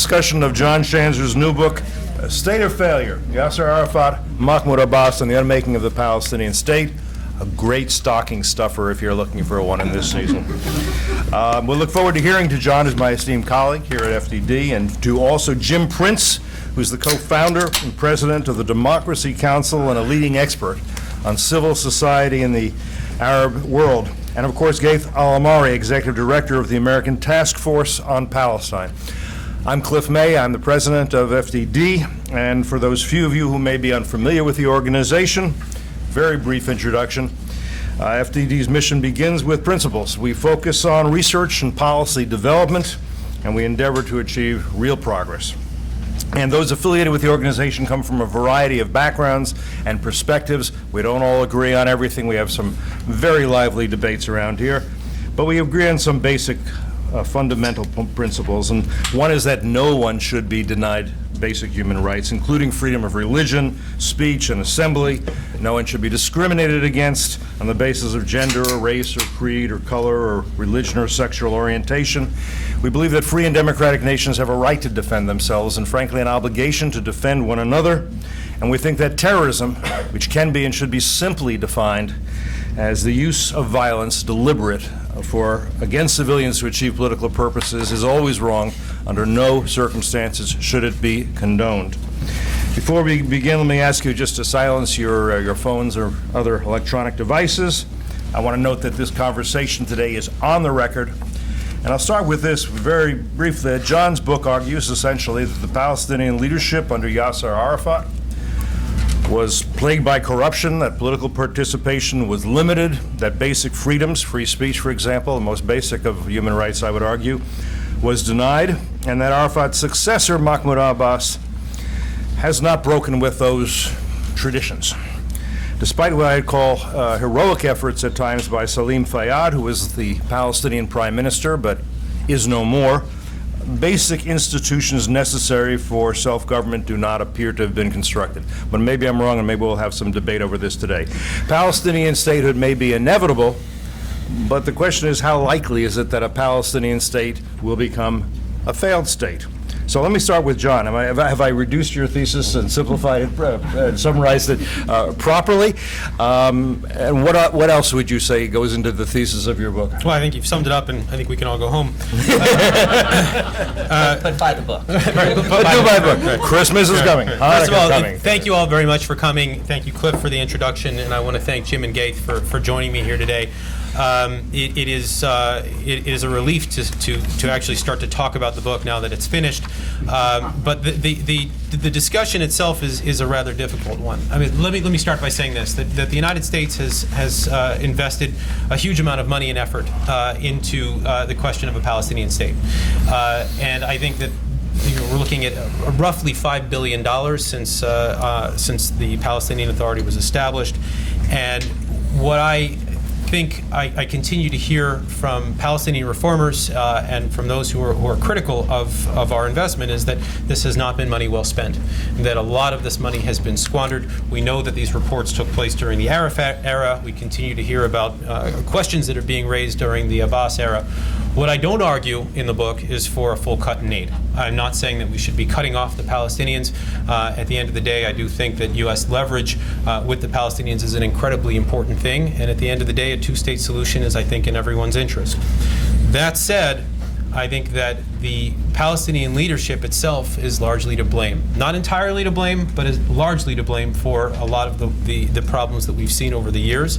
discussion of John Schanzer's new book, A State of Failure, Yasser, Arafat, Mahmoud Abbas, and the Unmaking of the Palestinian State. A great stocking stuffer if you're looking for one in this season. We'll look forward to hearing to John as my esteemed colleague here at FDD, and to also Jim Prince, who's the co-founder and president of the Democracy Council and a leading expert on civil society in the Arab world. And of course, Ghaith Al-Omari, executive director of the American Task Force on Palestine. I'm Cliff May. I'm the president of FDD, and for those few of you who may be unfamiliar with the organization, very brief introduction. FDD's mission begins with principles. We focus on research and policy development, and we endeavor to achieve real progress. And those affiliated with the organization come from a variety of backgrounds and perspectives. We don't all agree on everything. We have some very lively debates around here, but we agree on some basic fundamental principles. And one is that no one should be denied basic human rights, including freedom of religion, speech, and assembly. No one should be discriminated against on the basis of gender or race or creed or color or religion or sexual orientation. We believe that free and democratic nations have a right to defend themselves and, frankly, an obligation to defend one another. And we think that terrorism, which can be and should be simply defined as the use of violence deliberate against civilians to achieve political purposes, is always wrong. Under no circumstances should it be condoned. Before we begin, let me ask you just to silence your phones or other electronic devices. I want to note that this conversation today is on the record. And I'll start with this very briefly. John's book argues essentially that the Palestinian leadership under Yasser Arafat was plagued by corruption, that political participation was limited, that basic freedoms, free speech, for example, the most basic of human rights, I would argue, was denied, and that Arafat's successor, Mahmoud Abbas, has not broken with those traditions. Despite what I'd call heroic efforts at times by Salim Fayyad, who was the Palestinian prime minister but is no more, basic institutions necessary for self-government do not appear to have been constructed. But maybe I'm wrong, and maybe we'll have some debate over this today. Palestinian statehood may be inevitable, but the question is, how likely is it that a Palestinian state will become a failed state? So let me start with John. Have I reduced your thesis and simplified it, summarized it properly? And what else would you say goes into the thesis of your book? Well, I think you've summed it up, and I think we can all go home. But buy the book. Buy the book. Christmas is coming. First of all, thank you all very much for coming. Thank you, Cliff, for the introduction, and I want to thank Jim and Ghaith for joining me here today. It is a relief to actually start to talk about the book now that it's finished. But the discussion itself is a rather difficult one. I mean, let me start by saying this: that the United States has invested a huge amount of money and effort into the question of a Palestinian state, and I think that we're looking at roughly $5 billion since the Palestinian Authority was established, and what I think I continue to hear from Palestinian reformers and from those who are critical of our investment is that this has not been money well spent, that a lot of this money has been squandered. We know that these reports took place during the Arafat era. We continue to hear about questions that are being raised during the Abbas era. What I don't argue in the book is for a full cut in aid. I'm not saying that we should be cutting off the Palestinians. At the end of the day, I do think that U.S. leverage with the Palestinians is an incredibly important thing, and at the end of the day, a two-state solution is, I think, in everyone's interest. That said, I think that the Palestinian leadership itself is largely to blame. Not entirely to blame, but is largely to blame for a lot of the problems that we've seen over the years.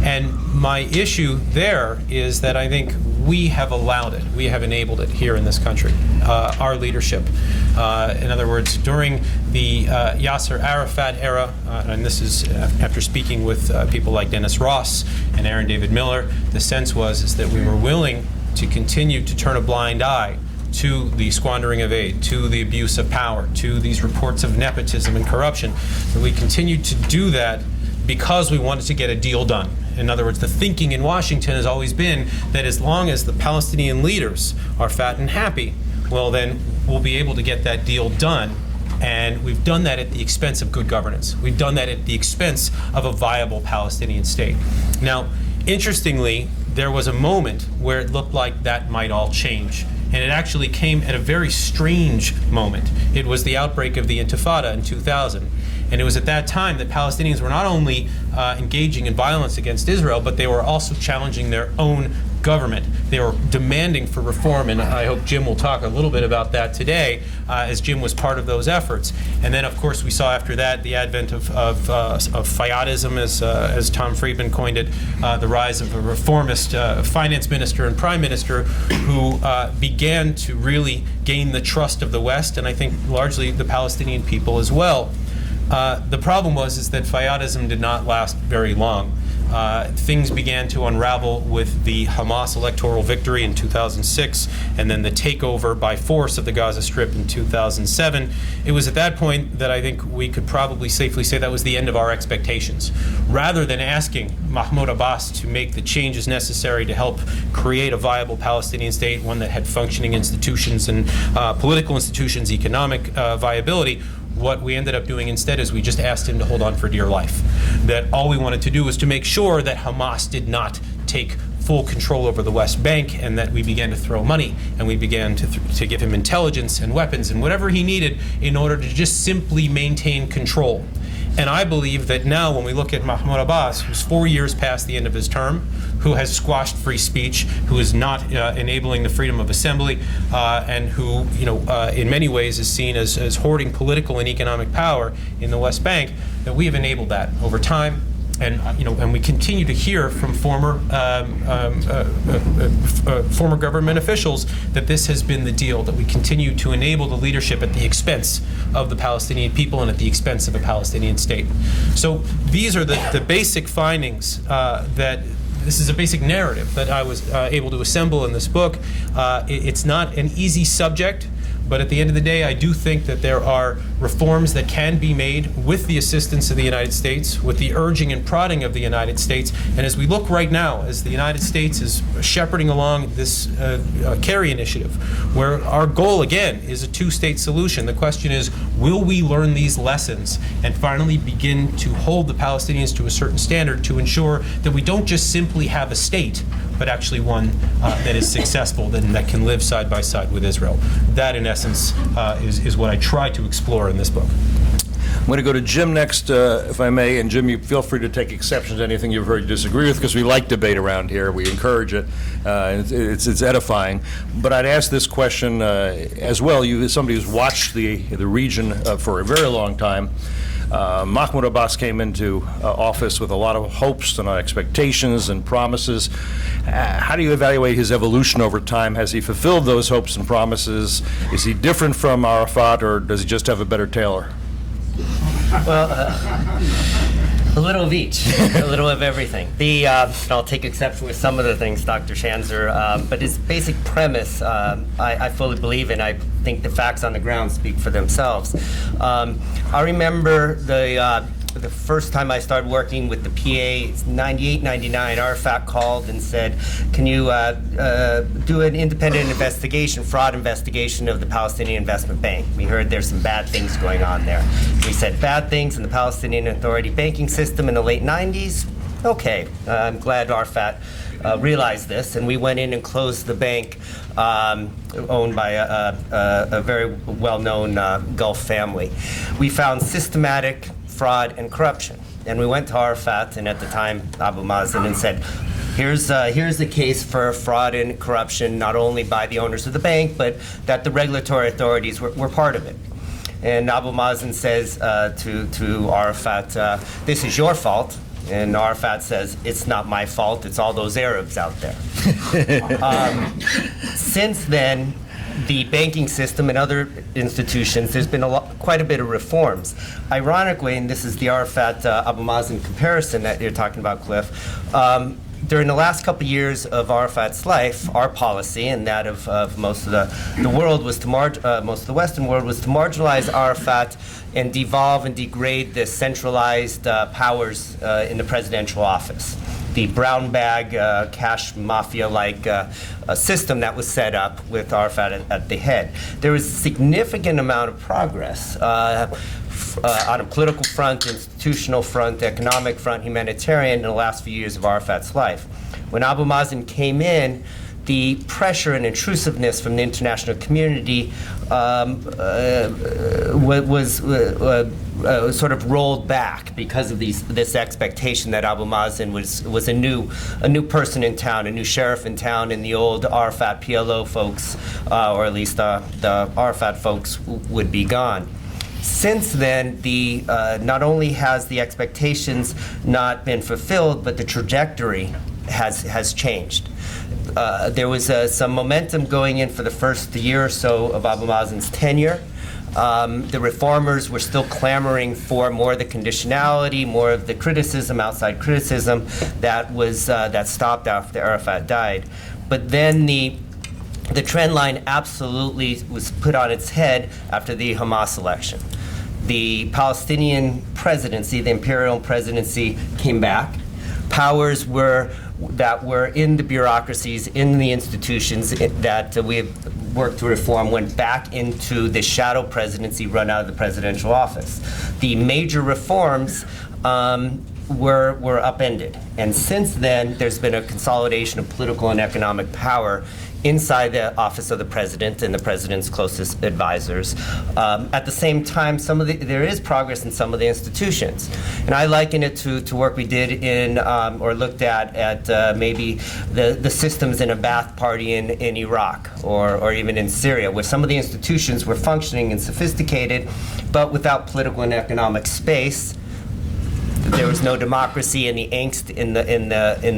And my issue there is that I think we have allowed it. We have enabled it here in this country, our leadership. In other words, during the Yasser Arafat era, and this is after speaking with people like Dennis Ross and Aaron David Miller, the sense was that we were willing to continue to turn a blind eye to the squandering of aid, to the abuse of power, to these reports of nepotism and corruption. That we continued to do that because we wanted to get a deal done. In other words, the thinking in Washington has always been that as long as the Palestinian leaders are fat and happy, well, then we'll be able to get that deal done. And we've done that at the expense of good governance. We've done that at the expense of a viable Palestinian state. Now, interestingly, there was a moment where it looked like that might all change. And it actually came at a very strange moment. It was the outbreak of the Intifada in 2000. And it was at that time that Palestinians were not only engaging in violence against Israel, but they were also challenging their own government. They were demanding for reform, and I hope Jim will talk a little bit about that today, as Jim was part of those efforts. And then, of course, we saw after that the advent of Fayyadism, as Tom Friedman coined it, the rise of a reformist finance minister and prime minister who began to really gain the trust of the West, and I think largely the Palestinian people as well. The problem is that Fayyadism did not last very long. Things began to unravel with the Hamas electoral victory in 2006 and then the takeover by force of the Gaza Strip in 2007. It was at that point that I think we could probably safely say that was the end of our expectations. Rather than asking Mahmoud Abbas to make the changes necessary to help create a viable Palestinian state, one that had functioning institutions and political institutions, economic viability, what we ended up doing instead is we just asked him to hold on for dear life. That all we wanted to do was to make sure that Hamas did not take full control over the West Bank, and that we began to throw money and we began to give him intelligence and weapons and whatever he needed in order to just simply maintain control. And I believe that now when we look at Mahmoud Abbas, who's 4 years past the end of his term, who has squashed free speech, who is not enabling the freedom of assembly, and who, in many ways is seen as hoarding political and economic power in the West Bank, that we have enabled that over time. And we continue to hear from former government officials that this has been the deal, that we continue to enable the leadership at the expense of the Palestinian people and at the expense of a Palestinian state. So these are the basic findings that this is a basic narrative that I was able to assemble in this book. It's not an easy subject, but at the end of the day, I do think that there are reforms that can be made with the assistance of the United States, with the urging and prodding of the United States. And as we look right now, as the United States is shepherding along this Kerry initiative, where our goal, again, is a two-state solution, the question is, will we learn these lessons and finally begin to hold the Palestinians to a certain standard to ensure that we don't just simply have a state, but actually one that is successful, that can live side by side with Israel. That, in essence, is what I try to explore in this book. I'm going to go to Jim next, if I may. And Jim, you feel free to take exception to anything you've heard you disagree with, because we like debate around here. We encourage it. It's edifying. But I'd ask this question as well. You, as somebody who's watched the region for a very long time, Mahmoud Abbas came into office with a lot of hopes and expectations and promises. How do you evaluate his evolution over time? Has he fulfilled those hopes and promises? Is he different from Arafat, or does he just have a better tailor? Well, a little of each, a little of everything. I'll take exception with some of the things, Dr. Schanzer, but his basic premise, I fully believe in. I think the facts on the ground speak for themselves. I remember the first time I started working with the PA, it's 98, 99, Arafat called and said, can you do an independent investigation, fraud investigation of the Palestinian Investment Bank? We heard there's some bad things going on there. We said bad things in the Palestinian Authority banking system in the late 90s? Okay, I'm glad Arafat realized this, and we went in and closed the bank owned by a very well-known Gulf family. We found systematic fraud and corruption. And we went to Arafat, and at the time, Abu Mazen, and said, here's a case for fraud and corruption, not only by the owners of the bank, but that the regulatory authorities were part of it. And Abu Mazen says to Arafat, this is your fault. And Arafat says, it's not my fault, it's all those Arabs out there. Since then, the banking system and other institutions, there's been quite a bit of reforms. Ironically, and this is the Arafat-Abu Mazen comparison that you're talking about, Cliff, during the last couple of years of Arafat's life, our policy and that of most of the world was to most of the Western world was to marginalize Arafat and devolve and degrade the centralized powers in the presidential office. The brown bag, cash mafia-like system that was set up with Arafat at the head. There was a significant amount of progress on a political front, institutional front, economic front, humanitarian in the last few years of Arafat's life. When Abu Mazen came in, the pressure and intrusiveness from the international community was sort of rolled back because of this expectation that Abu Mazen was a new person in town, a new sheriff in town, and the old Arafat PLO folks, or at least the Arafat folks, would be gone. Since then, not only has the expectations not been fulfilled, but the trajectory has changed. There was some momentum going in for the first year or so of Abu Mazen's tenure. The reformers were still clamoring for more of the conditionality, more of the criticism, outside criticism that stopped after Arafat died. But then the trend line absolutely was put on its head after the Hamas election. The Palestinian presidency, the imperial presidency, came back. Powers that were in the bureaucracies, in the institutions that we have worked to reform, went back into the shadow presidency run out of the presidential office. The major reforms were upended. And since then, there's been a consolidation of political and economic power inside the office of the president and the president's closest advisors. At the same time, there is progress in some of the institutions. And I liken it to work we did or looked at maybe the systems in a Ba'ath party in Iraq or even in Syria, where some of the institutions were functioning and sophisticated, but without political and economic space. There was no democracy, and the angst in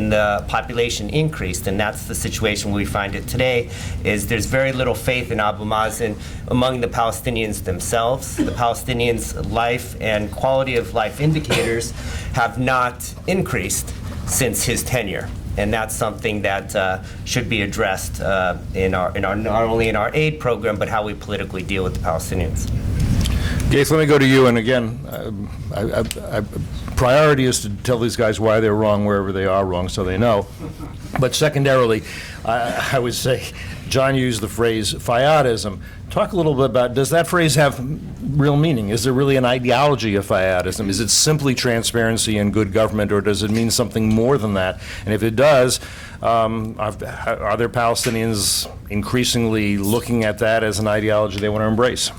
the population increased, and that's the situation we find it today. Is there's very little faith in Abu Mazen among the Palestinians themselves. The Palestinians' life and quality of life indicators have not increased since his tenure, and that's something that should be addressed not only in our aid program, but how we politically deal with the Palestinians. Ghaith, let me go to you, and again, priority is to tell these guys why they're wrong wherever they are wrong, so they know. But secondarily, I would say, John used the phrase Fayyadism. Talk a little bit about, does that phrase have real meaning? Is there really an ideology of Fayyadism? Is it simply transparency and good government, or does it mean something more than that? And if it does, are there Palestinians increasingly looking at that as an ideology they want to embrace?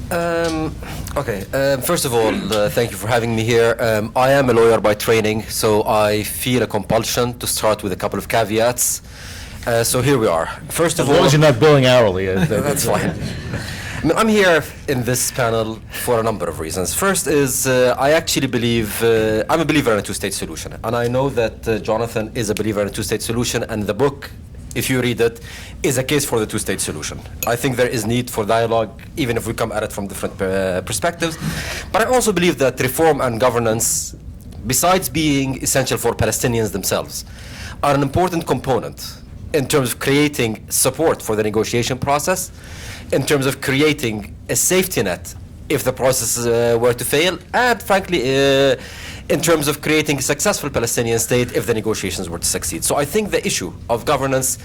First of all, thank you for having me here. I am a lawyer by training, so I feel a compulsion to start with a couple of caveats. So here we are. First of all, as long as you're not billing hourly. That's fine. I'm here in this panel for a number of reasons. First is I actually believe, I'm a believer in a two-state solution. And I know that Jonathan is a believer in a two-state solution, and the book, if you read it, is a case for the two-state solution. I think there is need for dialogue, even if we come at it from different perspectives. But I also believe that reform and governance, besides being essential for Palestinians themselves, are an important component in terms of creating support for the negotiation process, in terms of creating a safety net if the process were to fail, and frankly, in terms of creating a successful Palestinian state if the negotiations were to succeed. So I think the issue of governance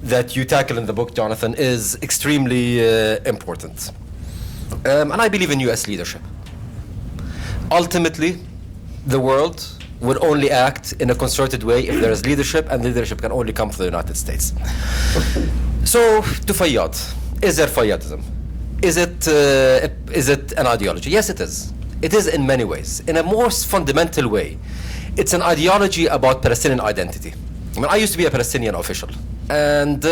that you tackle in the book, Jonathan, is extremely important. And I believe in U.S. leadership. Ultimately, the world will only act in a concerted way if there is leadership, and leadership can only come from the United States. So, to Fayyad, is there Fayyadism? Is it an ideology? Yes, it is. It is in many ways. In a most fundamental way, it's an ideology about Palestinian identity. I mean, I used to be a Palestinian official, and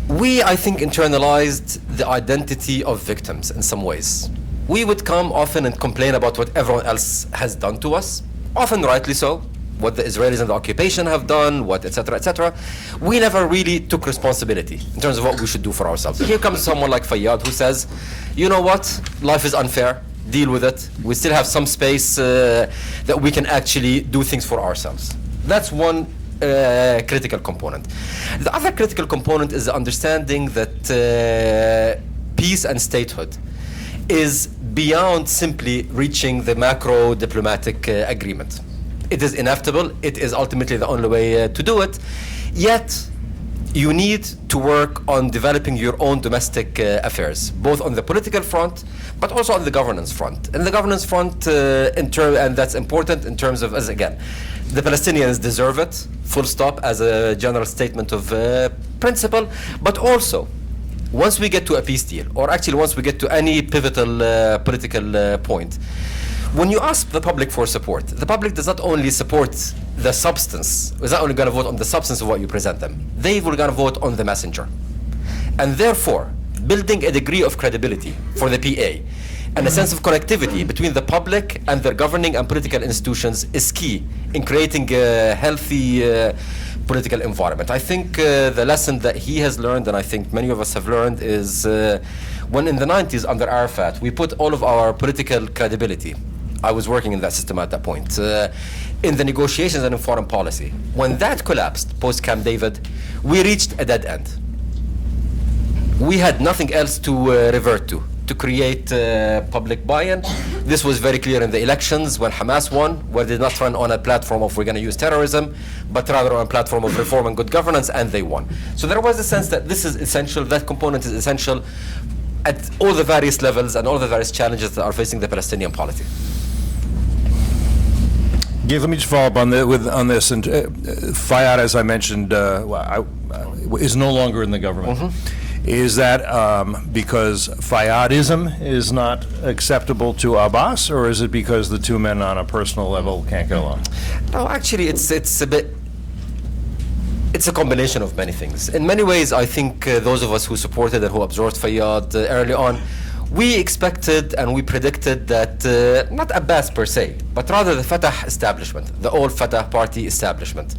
we, I think, internalized the identity of victims in some ways. We would come often and complain about what everyone else has done to us, often rightly so, what the Israelis and the occupation have done, what, etc., etc. We never really took responsibility in terms of what we should do for ourselves. Here comes someone like Fayyad who says, you know what, life is unfair, deal with it. We still have some space that we can actually do things for ourselves. That's one critical component. The other critical component is the understanding that peace and statehood is beyond simply reaching the macro diplomatic agreement. It is inevitable. It is ultimately the only way to do it. Yet, you need to work on developing your own domestic affairs, both on the political front, but also on the governance front. And the governance front, and that's important in terms of, as again, the Palestinians deserve it, full stop, as a general statement of principle, but also, once we get to a peace deal, or actually once we get to any pivotal political point, when you ask the public for support, the public does not only support the substance, is not only going to vote on the substance of what you present them, they will going to vote on the messenger. And therefore, building a degree of credibility for the PA and a sense of connectivity between the public and their governing and political institutions is key in creating a healthy political environment. I think the lesson that he has learned, and I think many of us have learned, is when in the 90s under Arafat, we put all of our political credibility. I was working in that system at that point, in the negotiations and in foreign policy. When that collapsed, post-Camp David, we reached a dead end. We had nothing else to revert to create public buy-in. This was very clear in the elections when Hamas won, where they did not run on a platform of we're going to use terrorism, but rather on a platform of reform and good governance, and they won. So there was a sense that this is essential, that component is essential at all the various levels and all the various challenges that are facing the Palestinian polity. Ghaith, let me just follow up on this. And Fayyad, as I mentioned, is no longer in the government. Mm-hmm. Is that because Fayyadism is not acceptable to Abbas, or is it because the two men on a personal level can't get along? No, actually, it's a combination of many things. In many ways, I think those of us who supported and who absorbed Fayyad early on, we expected and we predicted that not Abbas per se, but rather the Fatah establishment, the old Fatah party establishment,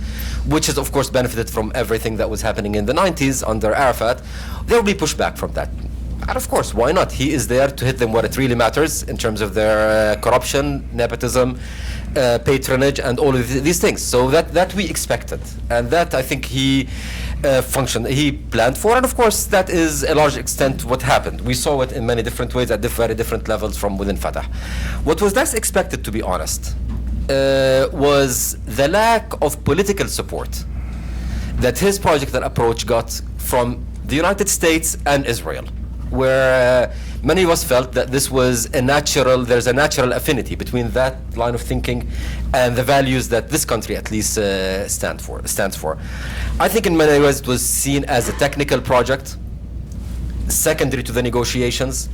which has of course benefited from everything that was happening in the 90s under Arafat, there will be pushback from that. And of course, why not? He is there to hit them where it really matters in terms of their corruption, nepotism, patronage, and all of these things. So that we expected, and that I think he he planned for, and of course that is a large extent what happened. We saw it in many different ways at very different levels from within Fatah. What was less expected, to be honest, was the lack of political support that his project and approach got from the United States and Israel, where many of us felt that this was there's a natural affinity between that line of thinking and the values that this country at least stands for. I think in many ways it was seen as a technical project, secondary to the negotiations,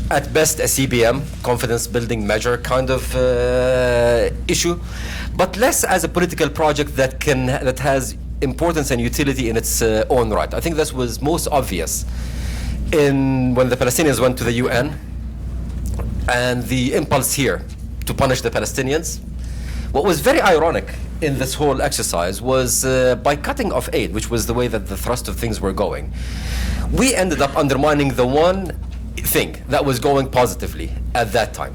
at best a CBM, confidence building measure kind of issue, but less as a political project that has importance and utility in its own right. I think this was most obvious when the Palestinians went to the UN and the impulse here to punish the Palestinians. What was very ironic in this whole exercise was by cutting off aid, which was the way that the thrust of things were going, we ended up undermining the one thing that was going positively at that time.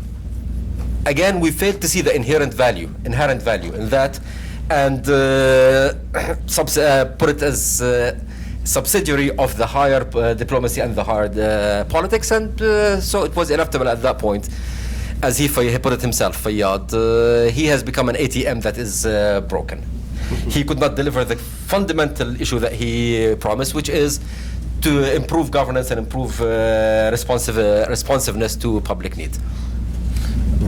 Again, we failed to see the inherent value in that, and put it as subsidiary of the higher diplomacy and the higher politics, and so it was inevitable at that point. As he put it himself, Fayyad, he has become an ATM that is broken. He could not deliver the fundamental issue that he promised, which is to improve governance and improve responsiveness to public need.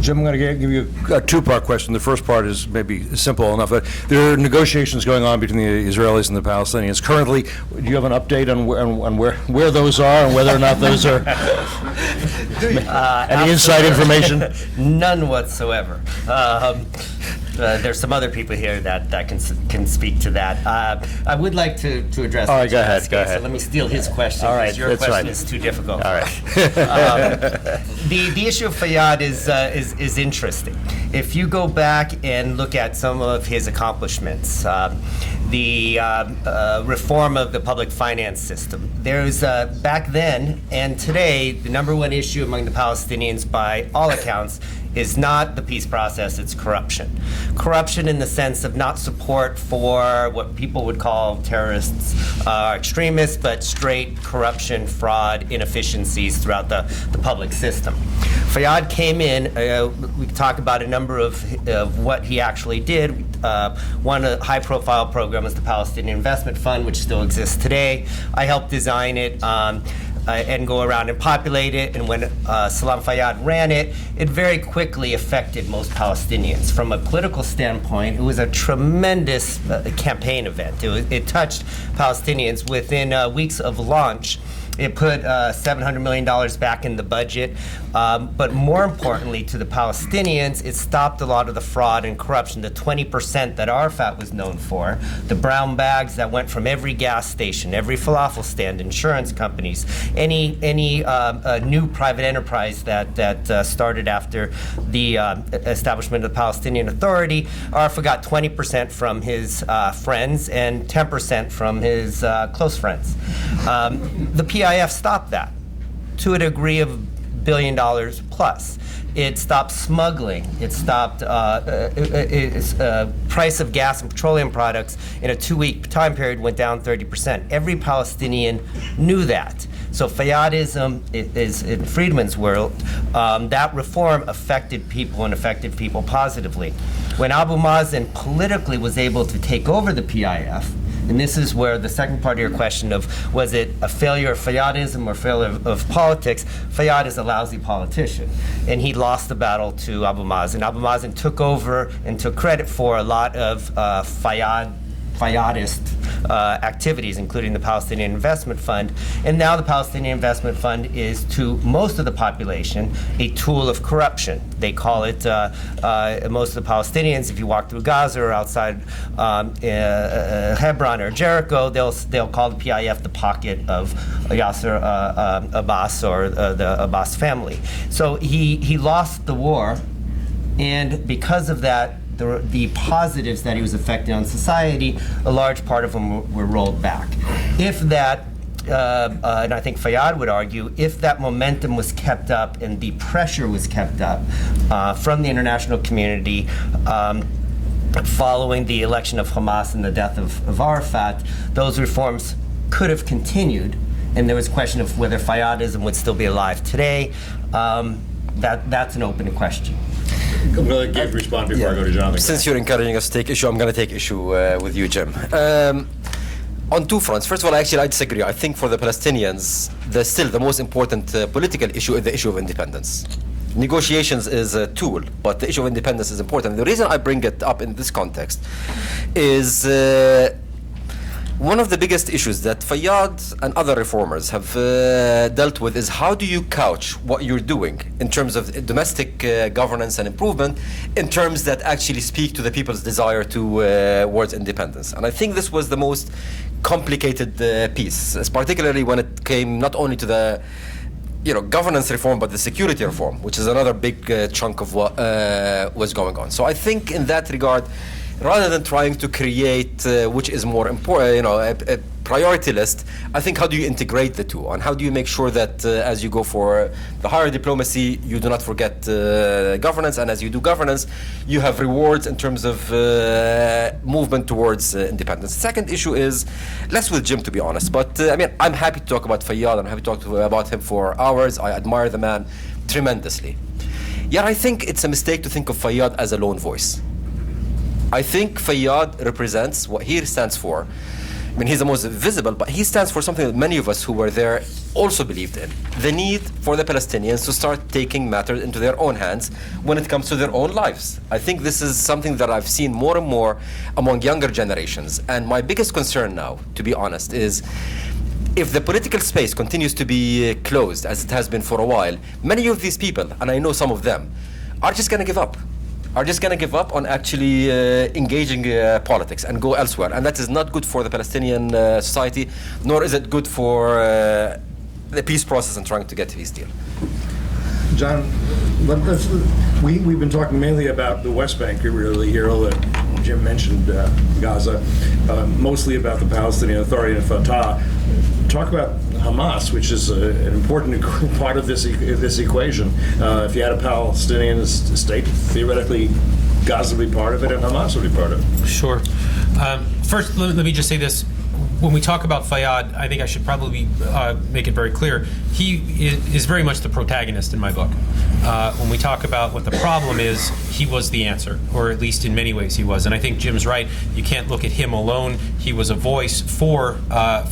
Jim, I'm going to give you a two-part question. The first part is maybe simple enough. There are negotiations going on between the Israelis and the Palestinians. Currently, do you have an update on where those are and whether or not those are any inside information? None whatsoever. There's some other people here that can speak to that. I would like to address. All right, go ahead. So let me steal his question. All right, your question is too difficult. All right. The issue of Fayyad is interesting. If you go back and look at some of his accomplishments, the reform of the public finance system, there's back then and today the number one issue among the Palestinians, by all accounts, is not the peace process, it's corruption. Corruption in the sense of not support for what people would call terrorists, extremists, but straight corruption, fraud, inefficiencies throughout the public system. Fayyad came in, we can talk about a number of what he actually did. One high-profile program was the Palestinian Investment Fund, which still exists today. I helped design it and go around and populate it. And when Salam Fayyad ran it, it very quickly affected most Palestinians. From a political standpoint, it was a tremendous campaign event. It touched Palestinians within weeks of launch. It put $700 million back in the budget, but more importantly to the Palestinians, it stopped a lot of the fraud and corruption, the 20% that Arafat was known for, the brown bags that went from every gas station, every falafel stand, insurance companies, any new private enterprise that started after the establishment of the Palestinian Authority. Arafat got 20% from his friends and 10% from his close friends. The PIF stopped that to a degree of $1 billion plus. It stopped smuggling. It stopped price of gas and petroleum products in a 2-week time period went down 30%. Every Palestinian knew that. So Fayyadism is in Friedman's world, that reform affected people and affected people positively. When Abu Mazen politically was able to take over the PIF, and this is where the second part of your question of was it a failure of Fayyadism or failure of politics, Fayyad is a lousy politician. And he lost the battle to Abu Mazen. Abu Mazen took over and took credit for a lot of Fayyadist activities, including the Palestinian Investment Fund. And now the Palestinian Investment Fund is, to most of the population, a tool of corruption. They call it, most of the Palestinians, if you walk through Gaza or outside Hebron or Jericho, they'll call the PIF the pocket of Yasser Abbas or the Abbas family. So he lost the war, and because of that, the positives that he was affecting on society, a large part of them were rolled back. If that, and I think Fayyad would argue, if that momentum was kept up and the pressure was kept up from the international community following the election of Hamas and the death of Arafat, those reforms could have continued, and there was a question of whether Fayyadism would still be alive today. That's an open question. I'm going to let Ghaith respond before I go to Jonathan. Since you're encouraging us to take issue, I'm going to take issue with you, Jim. On two fronts. First of all, actually, I disagree. I think for the Palestinians, still the most important political issue is the issue of independence. Negotiations is a tool, but the issue of independence is important. The reason I bring it up in this context is one of the biggest issues that Fayyad and other reformers have dealt with is how do you couch what you're doing in terms of domestic governance and improvement in terms that actually speak to the people's desire towards independence. And I think this was the most complicated piece, particularly when it came not only to the governance reform, but the security reform, which is another big chunk of what was going on. So I think in that regard, rather than trying to create which is more important, a priority list, I think how do you integrate the two, and how do you make sure that as you go for the higher diplomacy, you do not forget governance, and as you do governance, you have rewards in terms of movement towards independence. The second issue is less with Jim, to be honest, but I'm happy to talk about Fayyad. I'm happy to talk about him for hours. I admire the man tremendously. Yet I think it's a mistake to think of Fayyad as a lone voice. I think Fayyad represents what he stands for. He's the most visible, but he stands for something that many of us who were there also believed in. The need for the Palestinians to start taking matters into their own hands when it comes to their own lives. I think this is something that I've seen more and more among younger generations. And my biggest concern now, to be honest, is if the political space continues to be closed, as it has been for a while, many of these people, and I know some of them, are just going to give up. Are just going to give up on actually engaging politics and go elsewhere. And that is not good for the Palestinian society, nor is it good for the peace process and trying to get to peace deal. John, we've been talking mainly about the West Bank really here. Jim mentioned Gaza, mostly about the Palestinian Authority and Fatah. Talk about Hamas, which is an important part of this equation. If you had a Palestinian state, theoretically, Gaza would be part of it, and Hamas would be part of it. Sure. First, let me just say this. When we talk about Fayyad, I think I should probably make it very clear. He is very much the protagonist in my book. When we talk about what the problem is, he was the answer, or at least in many ways he was. And I think Jim's right. You can't look at him alone. He was a voice for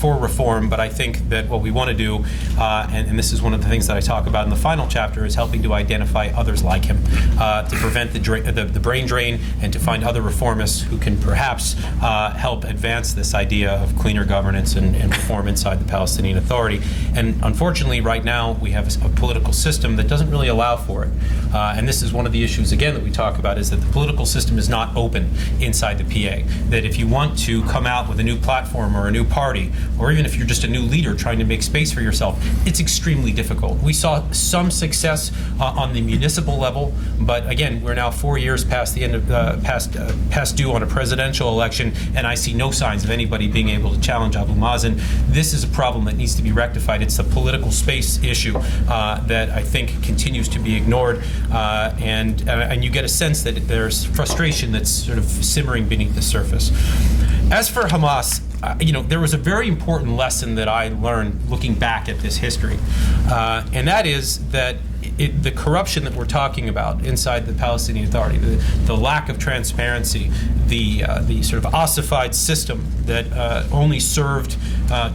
reform, but I think that what we want to do, and this is one of the things that I talk about in the final chapter, is helping to identify others like him, to prevent the brain drain, and to find other reformists who can perhaps help advance this idea of cleaner governance and reform inside the Palestinian Authority. And unfortunately, right now, we have a political system that doesn't really allow for it. And this is one of the issues, again, that we talk about, is that the political system is not open inside the PA. That if you want to come out with a new platform or a new party, or even if you're just a new leader trying to make space for yourself, it's extremely difficult. We saw some success on the municipal level, but again, we're now 4 years past the end of past due on a presidential election, and I see no signs of anybody being able to challenge Abu Mazen. This is a problem that needs to be rectified. It's a political space issue that I think continues to be ignored, and you get a sense that there's frustration that's sort of simmering beneath the surface. As for Hamas, there was a very important lesson that I learned looking back at this history, and that is that the corruption that we're talking about inside the Palestinian Authority, the lack of transparency, the sort of ossified system that only served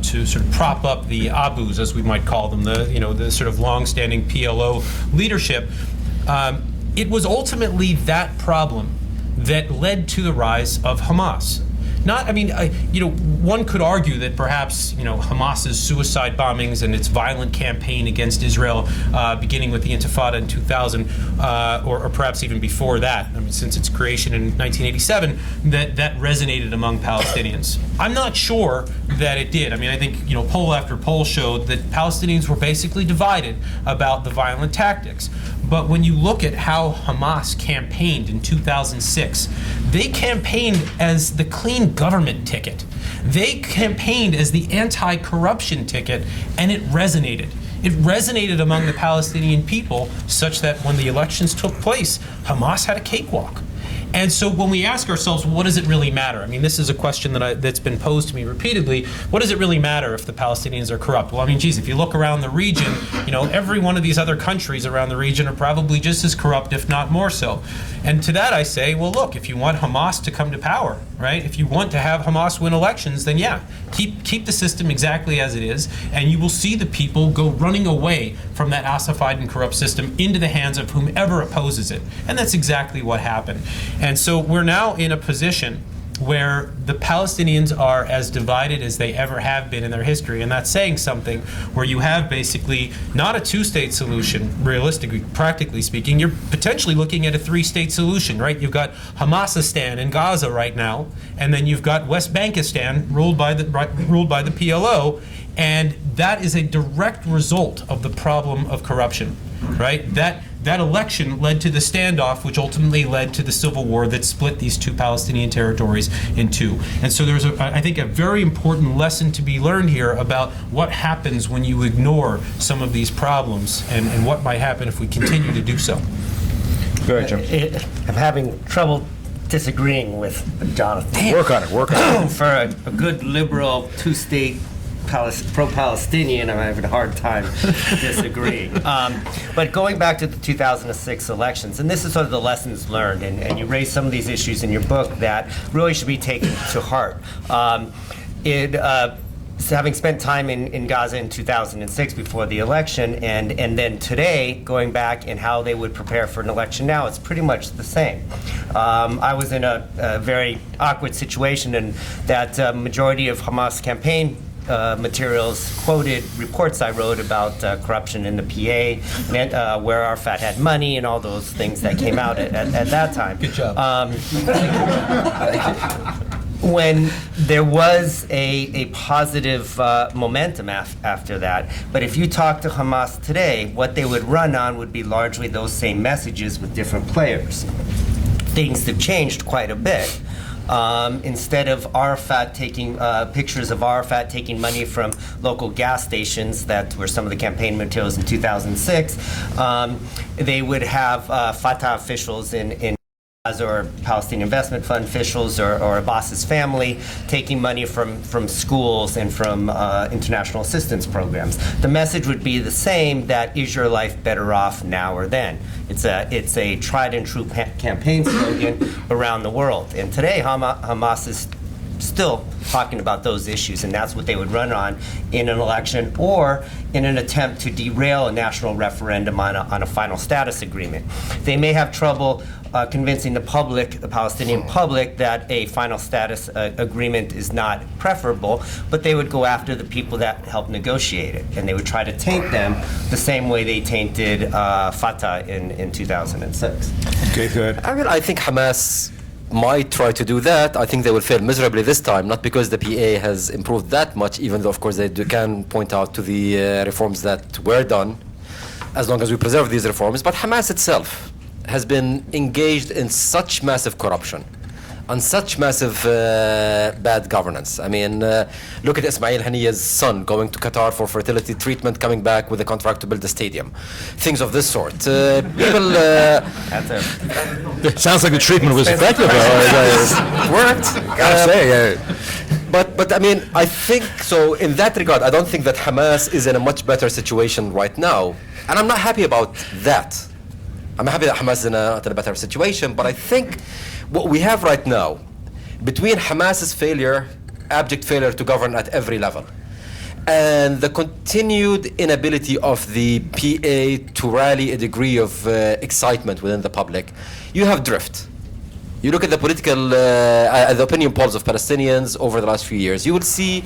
to sort of prop up the Abus, as we might call them, the sort of long-standing PLO leadership. It was ultimately that problem that led to the rise of Hamas. One could argue that perhaps, Hamas's suicide bombings and its violent campaign against Israel, beginning with the Intifada in 2000, or perhaps even before that, since its creation in 1987, that resonated among Palestinians. I'm not sure that it did. I think, poll after poll showed that Palestinians were basically divided about the violent tactics. But when you look at how Hamas campaigned in 2006, they campaigned as the clean government ticket. They campaigned as the anti-corruption ticket, and it resonated. It resonated among the Palestinian people such that when the elections took place, Hamas had a cakewalk. And so when we ask ourselves, what does it really matter? This is a question that's been posed to me repeatedly. What does it really matter if the Palestinians are corrupt? Well, if you look around the region, every one of these other countries around the region are probably just as corrupt, if not more so. And to that I say, well, look, if you want Hamas to come to power, right? If you want to have Hamas win elections, then yeah, keep the system exactly as it is, and you will see the people go running away from that ossified and corrupt system into the hands of whomever opposes it. And that's exactly what happened. And so we're now in a position where the Palestinians are as divided as they ever have been in their history, and that's saying something, where you have basically not a two-state solution, realistically, practically speaking. You're potentially looking at a three-state solution, right? You've got Hamasistan in Gaza right now, and then you've got West Bankistan ruled by the PLO, and that is a direct result of the problem of corruption, right? That election led to the standoff, which ultimately led to the civil war that split these two Palestinian territories in two. And so there's, I think, a very important lesson to be learned here about what happens when you ignore some of these problems, and what might happen if we continue to do so. Go ahead, Jim. I'm having trouble disagreeing with Jonathan. Work on it. For a good liberal two-state pro-Palestinian, I'm having a hard time disagreeing. But going back to the 2006 elections, and this is sort of the lessons learned, and you raise some of these issues in your book that really should be taken to heart. Having spent time in Gaza in 2006 before the election, and then today, going back and how they would prepare for an election now, it's pretty much the same. I was in a very awkward situation, and that majority of Hamas campaign materials quoted reports I wrote about corruption in the PA, and, where Arafat had money and all those things that came out at that time. Good job. When there was a positive momentum after that. But if you talk to Hamas today, what they would run on would be largely those same messages with different players. Things have changed quite a bit. Instead of Arafat taking pictures of Arafat taking money from local gas stations that were some of the campaign materials in 2006, they would have Fatah officials in or Palestinian Investment Fund officials or Abbas's family taking money from schools and from international assistance programs. The message would be the same, that is your life better off now or then. It's a tried and true campaign slogan around the world. And today Hamas is still talking about those issues, and that's what they would run on in an election or in an attempt to derail a national referendum on a final status agreement. They may have trouble convincing the Palestinian public, that a final status agreement is not preferable, but they would go after the people that helped negotiate it, and they would try to taint them the same way they tainted Fatah in 2006. Okay, good. I think Hamas might try to do that. I think they will fail miserably this time, not because the PA has improved that much, even though, of course, they can point out to the reforms that were done, as long as we preserve these reforms. But Hamas itself has been engaged in such massive corruption and such massive bad governance. I mean, look at Ismail Haniya's son going to Qatar for fertility treatment, coming back with a contract to build a stadium. Things of this sort. People... Sounds like the treatment was effective. Worked. Gotta say, But I mean, I think, so in that regard, I don't think that Hamas is in a much better situation right now. And I'm not happy about that. I'm happy that Hamas is in a better situation, but I think what we have right now, between Hamas's failure, abject failure to govern at every level, and the continued inability of the PA to rally a degree of excitement within the public, you have drift. You look at the political, the opinion polls of Palestinians over the last few years, you will see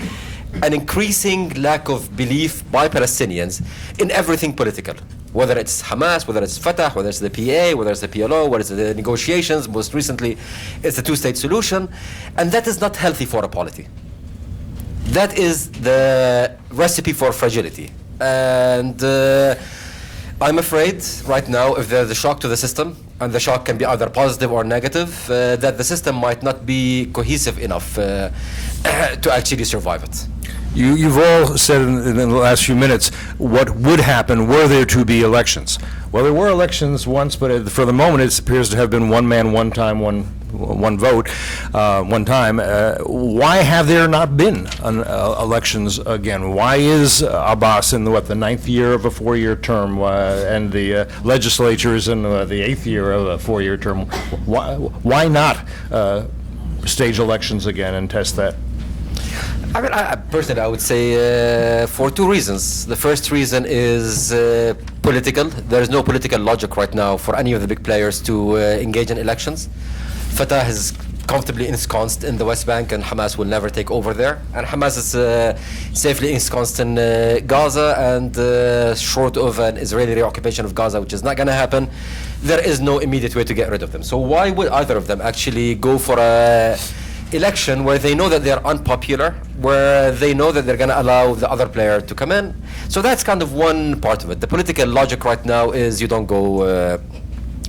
an increasing lack of belief by Palestinians in everything political. Whether it's Hamas, whether it's Fatah, whether it's the PA, whether it's the PLO, whether it's the negotiations, most recently it's the two-state solution, and that is not healthy for a polity. That is the recipe for fragility. And I'm afraid right now, if there's a shock to the system, and the shock can be either positive or negative, that the system might not be cohesive enough to actually survive it. You've all said in the last few minutes what would happen were there to be elections. Well, there were elections once, but for the moment it appears to have been one man, one time, one vote, one time. Why have there not been elections again? Why is Abbas in the ninth year of a four-year term, and the legislature is in the eighth year of a four-year term? Why not stage elections again and test that? I mean, personally, I would say for two reasons. The first reason is political. There is no political logic right now for any of the big players to engage in elections. Fatah is comfortably ensconced in the West Bank, and Hamas will never take over there. And Hamas is safely ensconced in Gaza, and short of an Israeli reoccupation of Gaza, which is not going to happen, there is no immediate way to get rid of them. So why would either of them actually go for a election where they know that they're unpopular, where they know that they're going to allow the other player to come in? So that's kind of one part of it. The political logic right now is you don't go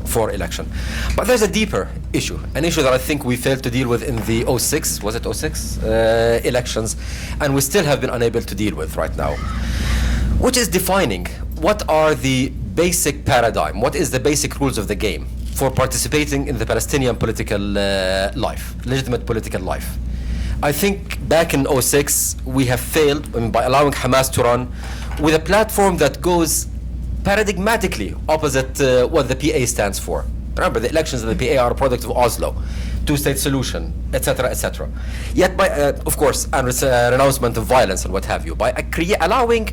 for election. But there's a deeper issue, an issue that I think we failed to deal with in the 06, was it 06, elections, and we still have been unable to deal with right now, which is defining what are the basic paradigm, what is the basic rules of the game for participating in the Palestinian political life, legitimate political life. I think back in 06, we have failed by allowing Hamas to run with a platform that goes paradigmatically opposite what the PA stands for. Remember, the elections of the PA are a product of Oslo, two-state solution, etc., etc. Yet by, of course, a renouncement of violence and what have you, by allowing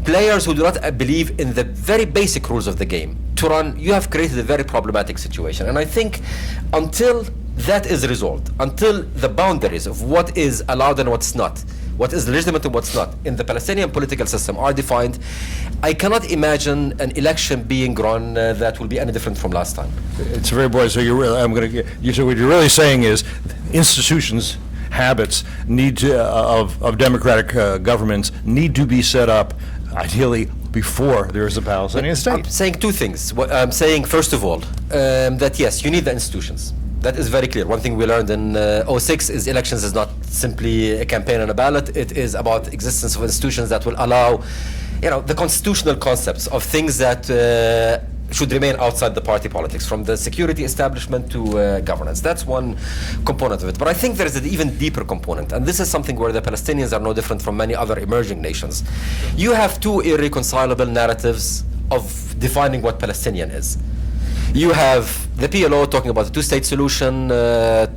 players who do not believe in the very basic rules of the game to run, you have created a very problematic situation. And I think until that is resolved, until the boundaries of what is allowed and what's not, what is legitimate and what's not in the Palestinian political system are defined, I cannot imagine an election being run that will be any different from last time. It's very broad. So you're really, so what you're really saying is institutions, habits need to, of democratic governments need to be set up ideally before there is a Palestinian state. I'm saying two things. I'm saying, first of all, that yes, you need the institutions. That is very clear. One thing we learned in '06 is elections is not simply a campaign and a ballot. It is about existence of institutions that will allow, the constitutional concepts of things that should remain outside the party politics, from the security establishment to governance. That's one component of it. But I think there is an even deeper component, and this is something where the Palestinians are no different from many other emerging nations. You have two irreconcilable narratives of defining what Palestinian is. You have the PLO talking about the two-state solution,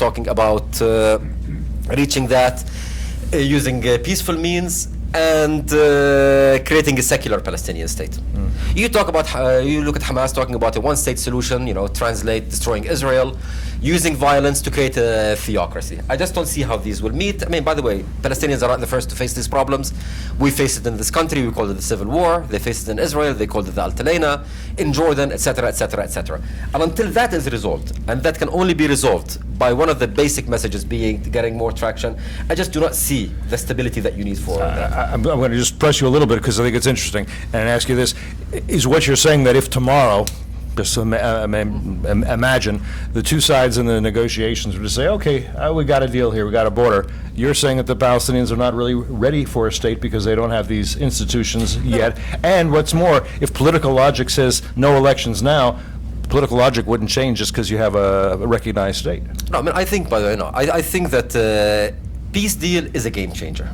talking about reaching that using peaceful means, and creating a secular Palestinian state. You talk about, you look at Hamas talking about a one-state solution, translate destroying Israel, using violence to create a theocracy. I just don't see how these will meet. I mean, by the way, Palestinians are not the first to face these problems. We face it in this country, we call it the Civil War. They face it in Israel, they called it the Al-Talayna, in Jordan, etc., etc., etc. And until that is resolved, and that can only be resolved by one of the basic messages being getting more traction, I just do not see the stability that you need for that. I'm going to just press you a little bit because I think it's interesting and ask you this. Is what you're saying that if tomorrow, just imagine the two sides in the negotiations were to say, okay, we got a deal here, we got a border. You're saying that the Palestinians are not really ready for a state because they don't have these institutions yet. And what's more, if political logic says no elections now, political logic wouldn't change just because you have a recognized state. No, I mean, I think, by the way, I think that peace deal is a game changer.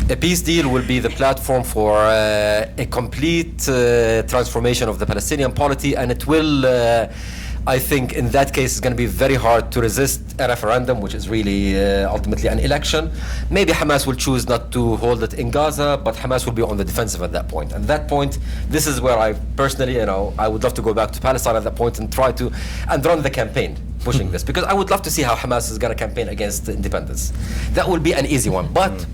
A peace deal will be the platform for a complete transformation of the Palestinian polity, and it will, I think, in that case, it's going to be very hard to resist a referendum, which is really ultimately an election. Maybe Hamas will choose not to hold it in Gaza, but Hamas will be on the defensive at that point. At that point, this is where I personally, I would love to go back to Palestine at that point and try to, and run the campaign pushing this, because I would love to see how Hamas is going to campaign against independence. That will be an easy one. But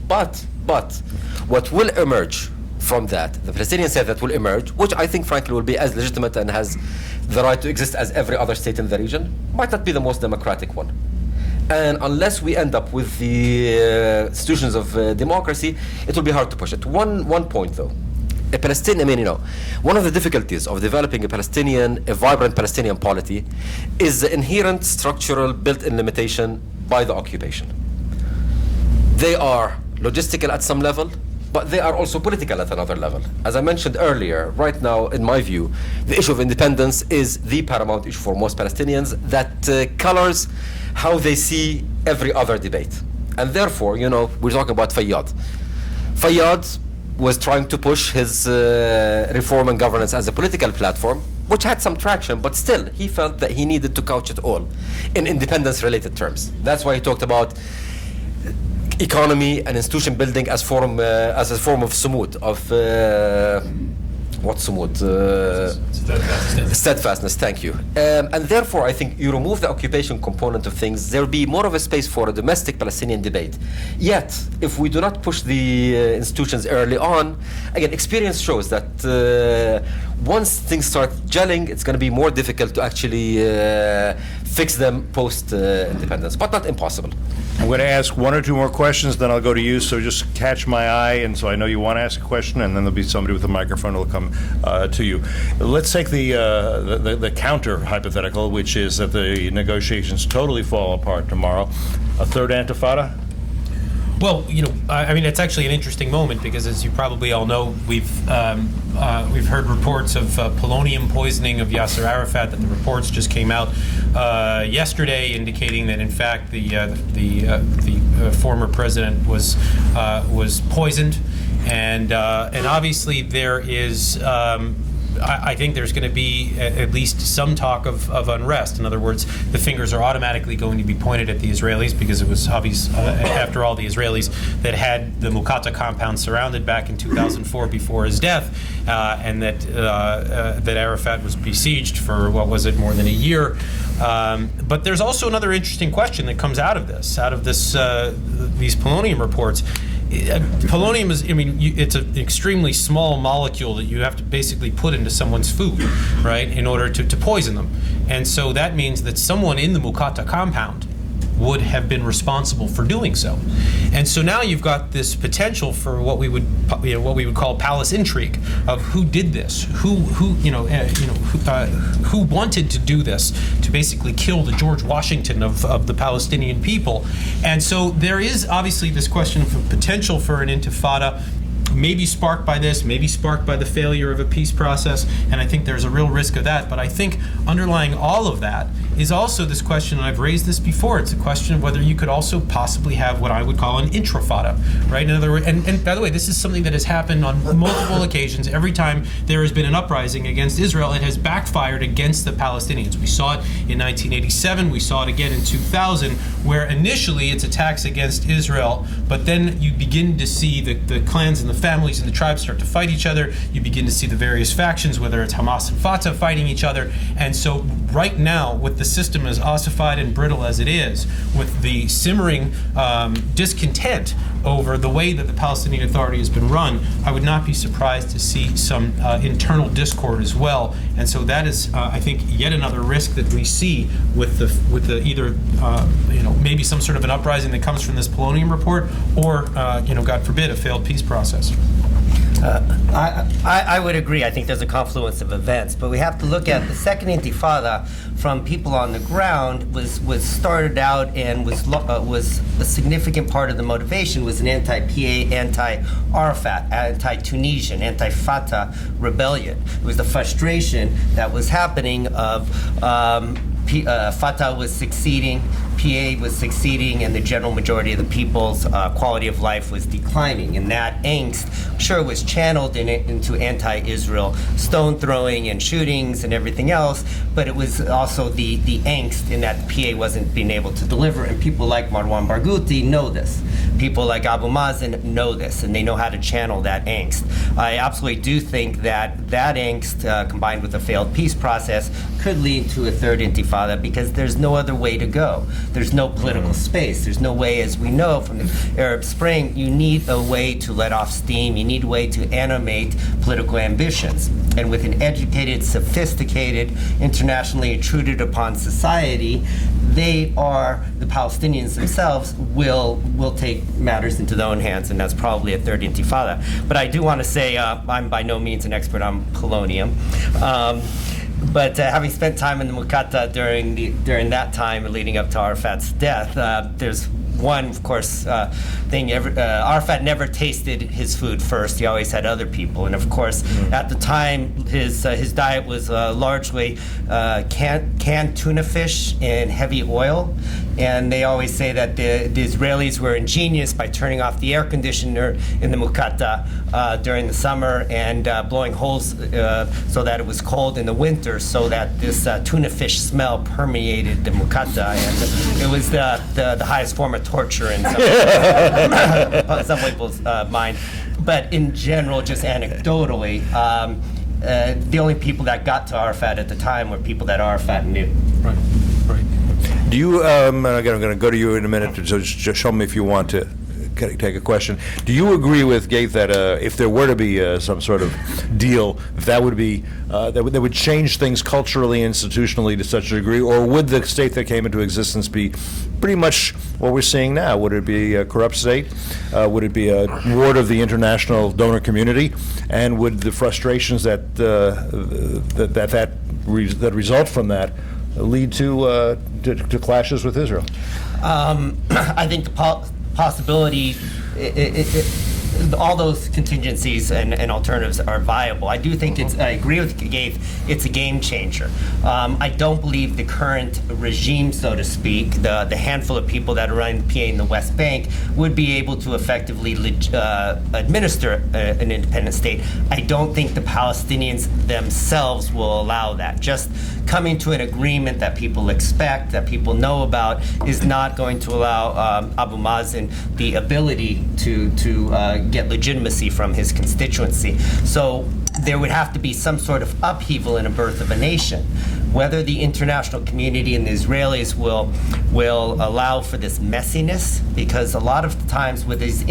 what will emerge from that, the Palestinian state that will emerge, which I think frankly will be as legitimate and has the right to exist as every other state in the region, might not be the most democratic one. And unless we end up with the institutions of democracy, it will be hard to push it. One point though, one of the difficulties of developing a vibrant Palestinian polity is the inherent structural built-in limitation by the occupation. They are logistical at some level, but they are also political at another level. As I mentioned earlier, right now, in my view, the issue of independence is the paramount issue for most Palestinians that colors how they see every other debate. And therefore, we're talking about Fayyad. Fayyad was trying to push his reform and governance as a political platform, which had some traction, but still, he felt that he needed to couch it all in independence-related terms. That's why he talked about economy and institution building as a form of sumud, what's sumud? Steadfastness, thank you. And therefore, I think you remove the occupation component of things, there will be more of a space for a domestic Palestinian debate. Yet, if we do not push the institutions early on, again, experience shows that once things start gelling, it's going to be more difficult to actually fix them post-independence, but not impossible. I'm going to ask one or two more questions, then I'll go to you, so just catch my eye, and so I know you want to ask a question, and then there'll be somebody with a microphone who will come to you. Let's take the counter hypothetical, which is that the negotiations totally fall apart tomorrow. A third intifada? Well, I mean, it's actually an interesting moment because, as you probably all know, we've heard reports of polonium poisoning of Yasser Arafat. That the reports just came out yesterday, indicating that in fact the former president was poisoned, and obviously there is. I think there's going to be at least some talk of unrest. In other words, the fingers are automatically going to be pointed at the Israelis because it was obvious, after all, the Israelis that had the Muqata compound surrounded back in 2004 before his death, and that Arafat was besieged for, what was it, more than a year. But there's also another interesting question that comes out of this these polonium reports. Polonium is, it's an extremely small molecule that you have to basically put into someone's food, right, in order to poison them. And so that means that someone in the Muqata compound would have been responsible for doing so. And so now you've got this potential for what we would call palace intrigue of who did this, who wanted to do this, to basically kill the George Washington of the Palestinian people. And so there is obviously this question of a potential for an intifada, maybe sparked by this, maybe sparked by the failure of a peace process, and I think there's a real risk of that. But I think underlying all of that is also this question, and I've raised this before, it's a question of whether you could also possibly have what I would call an intrafada, right? In other words, and by the way, this is something that has happened on multiple occasions. Every time there has been an uprising against Israel, it has backfired against the Palestinians. We saw it in 1987, we saw it again in 2000, where initially it's attacks against Israel, but then you begin to see the clans and the families and the tribes start to fight each other. You begin to see the various factions, whether it's Hamas and Fatah, fighting each other. And so right now, with the system as ossified and brittle as it is, with the simmering discontent over the way that the Palestinian Authority has been run, I would not be surprised to see some internal discord as well. And so that is, I think, yet another risk that we see with the either maybe some sort of an uprising that comes from this Polonium report, or God forbid, a failed peace process. I would agree. I think there's a confluence of events, but we have to look at the second Intifada from people on the ground was started out and was a significant part of the motivation was an anti-PA, anti-Arafat, anti-Tunisian, anti-Fatah rebellion. It was the frustration that was happening of Fatah was succeeding, PA was succeeding, and the general majority of the people's quality of life was declining. And that angst, sure, was channeled into anti-Israel stone throwing and shootings and everything else, but it was also the angst in that the PA wasn't being able to deliver. And people like Marwan Barghouti know this. People like Abu Mazen know this, and they know how to channel that angst. I absolutely do think that angst, combined with a failed peace process, could lead to a third Intifada, because there's no other way to go. There's no political space. There's no way, as we know from the Arab Spring, you need a way to let off steam. You need a way to animate political ambitions. And with an educated, sophisticated, internationally intruded upon society, the Palestinians themselves will take matters into their own hands, and that's probably a third Intifada. But I do want to say I'm by no means an expert on polonium. But having spent time in the Muqatta during that time leading up to Arafat's death, there's one, of course, thing. Arafat never tasted his food first. He always had other people, and of course, at the time, his diet was largely canned tuna fish and heavy oil. And they always say that the Israelis were ingenious by turning off the air conditioner in the Muqatta during the summer and blowing holes so that it was cold in the winter, so that this tuna fish smell permeated the Muqatta, and it was the highest form of torture in some people's mind. But in general, just anecdotally, the only people that got to Arafat at the time were people that Arafat knew. Right. Do you, again, I'm going to go to you in a minute, so just show me if you want to take a question. Do you agree with Ghaith that if there were to be some sort of deal, that would be that would change things culturally, institutionally to such a degree, or would the state that came into existence be pretty much what we're seeing now? Would it be a corrupt state? Would it be a ward of the international donor community? And would the frustrations that result from that lead to clashes with Israel? I think the possibility, all those contingencies and alternatives are viable. I do think I agree with Ghaith, it's a game changer. I don't believe the current regime, so to speak, the handful of people that are running the PA in the West Bank would be able to effectively administer an independent state. I don't think the Palestinians themselves will allow that. Just coming to an agreement that people expect, that people know about, is not going to allow Abu Mazen the ability to get legitimacy from his constituency. So there would have to be some sort of upheaval in a birth of a nation. whether the international community and the Israelis will allow for this messiness, because a lot of times with these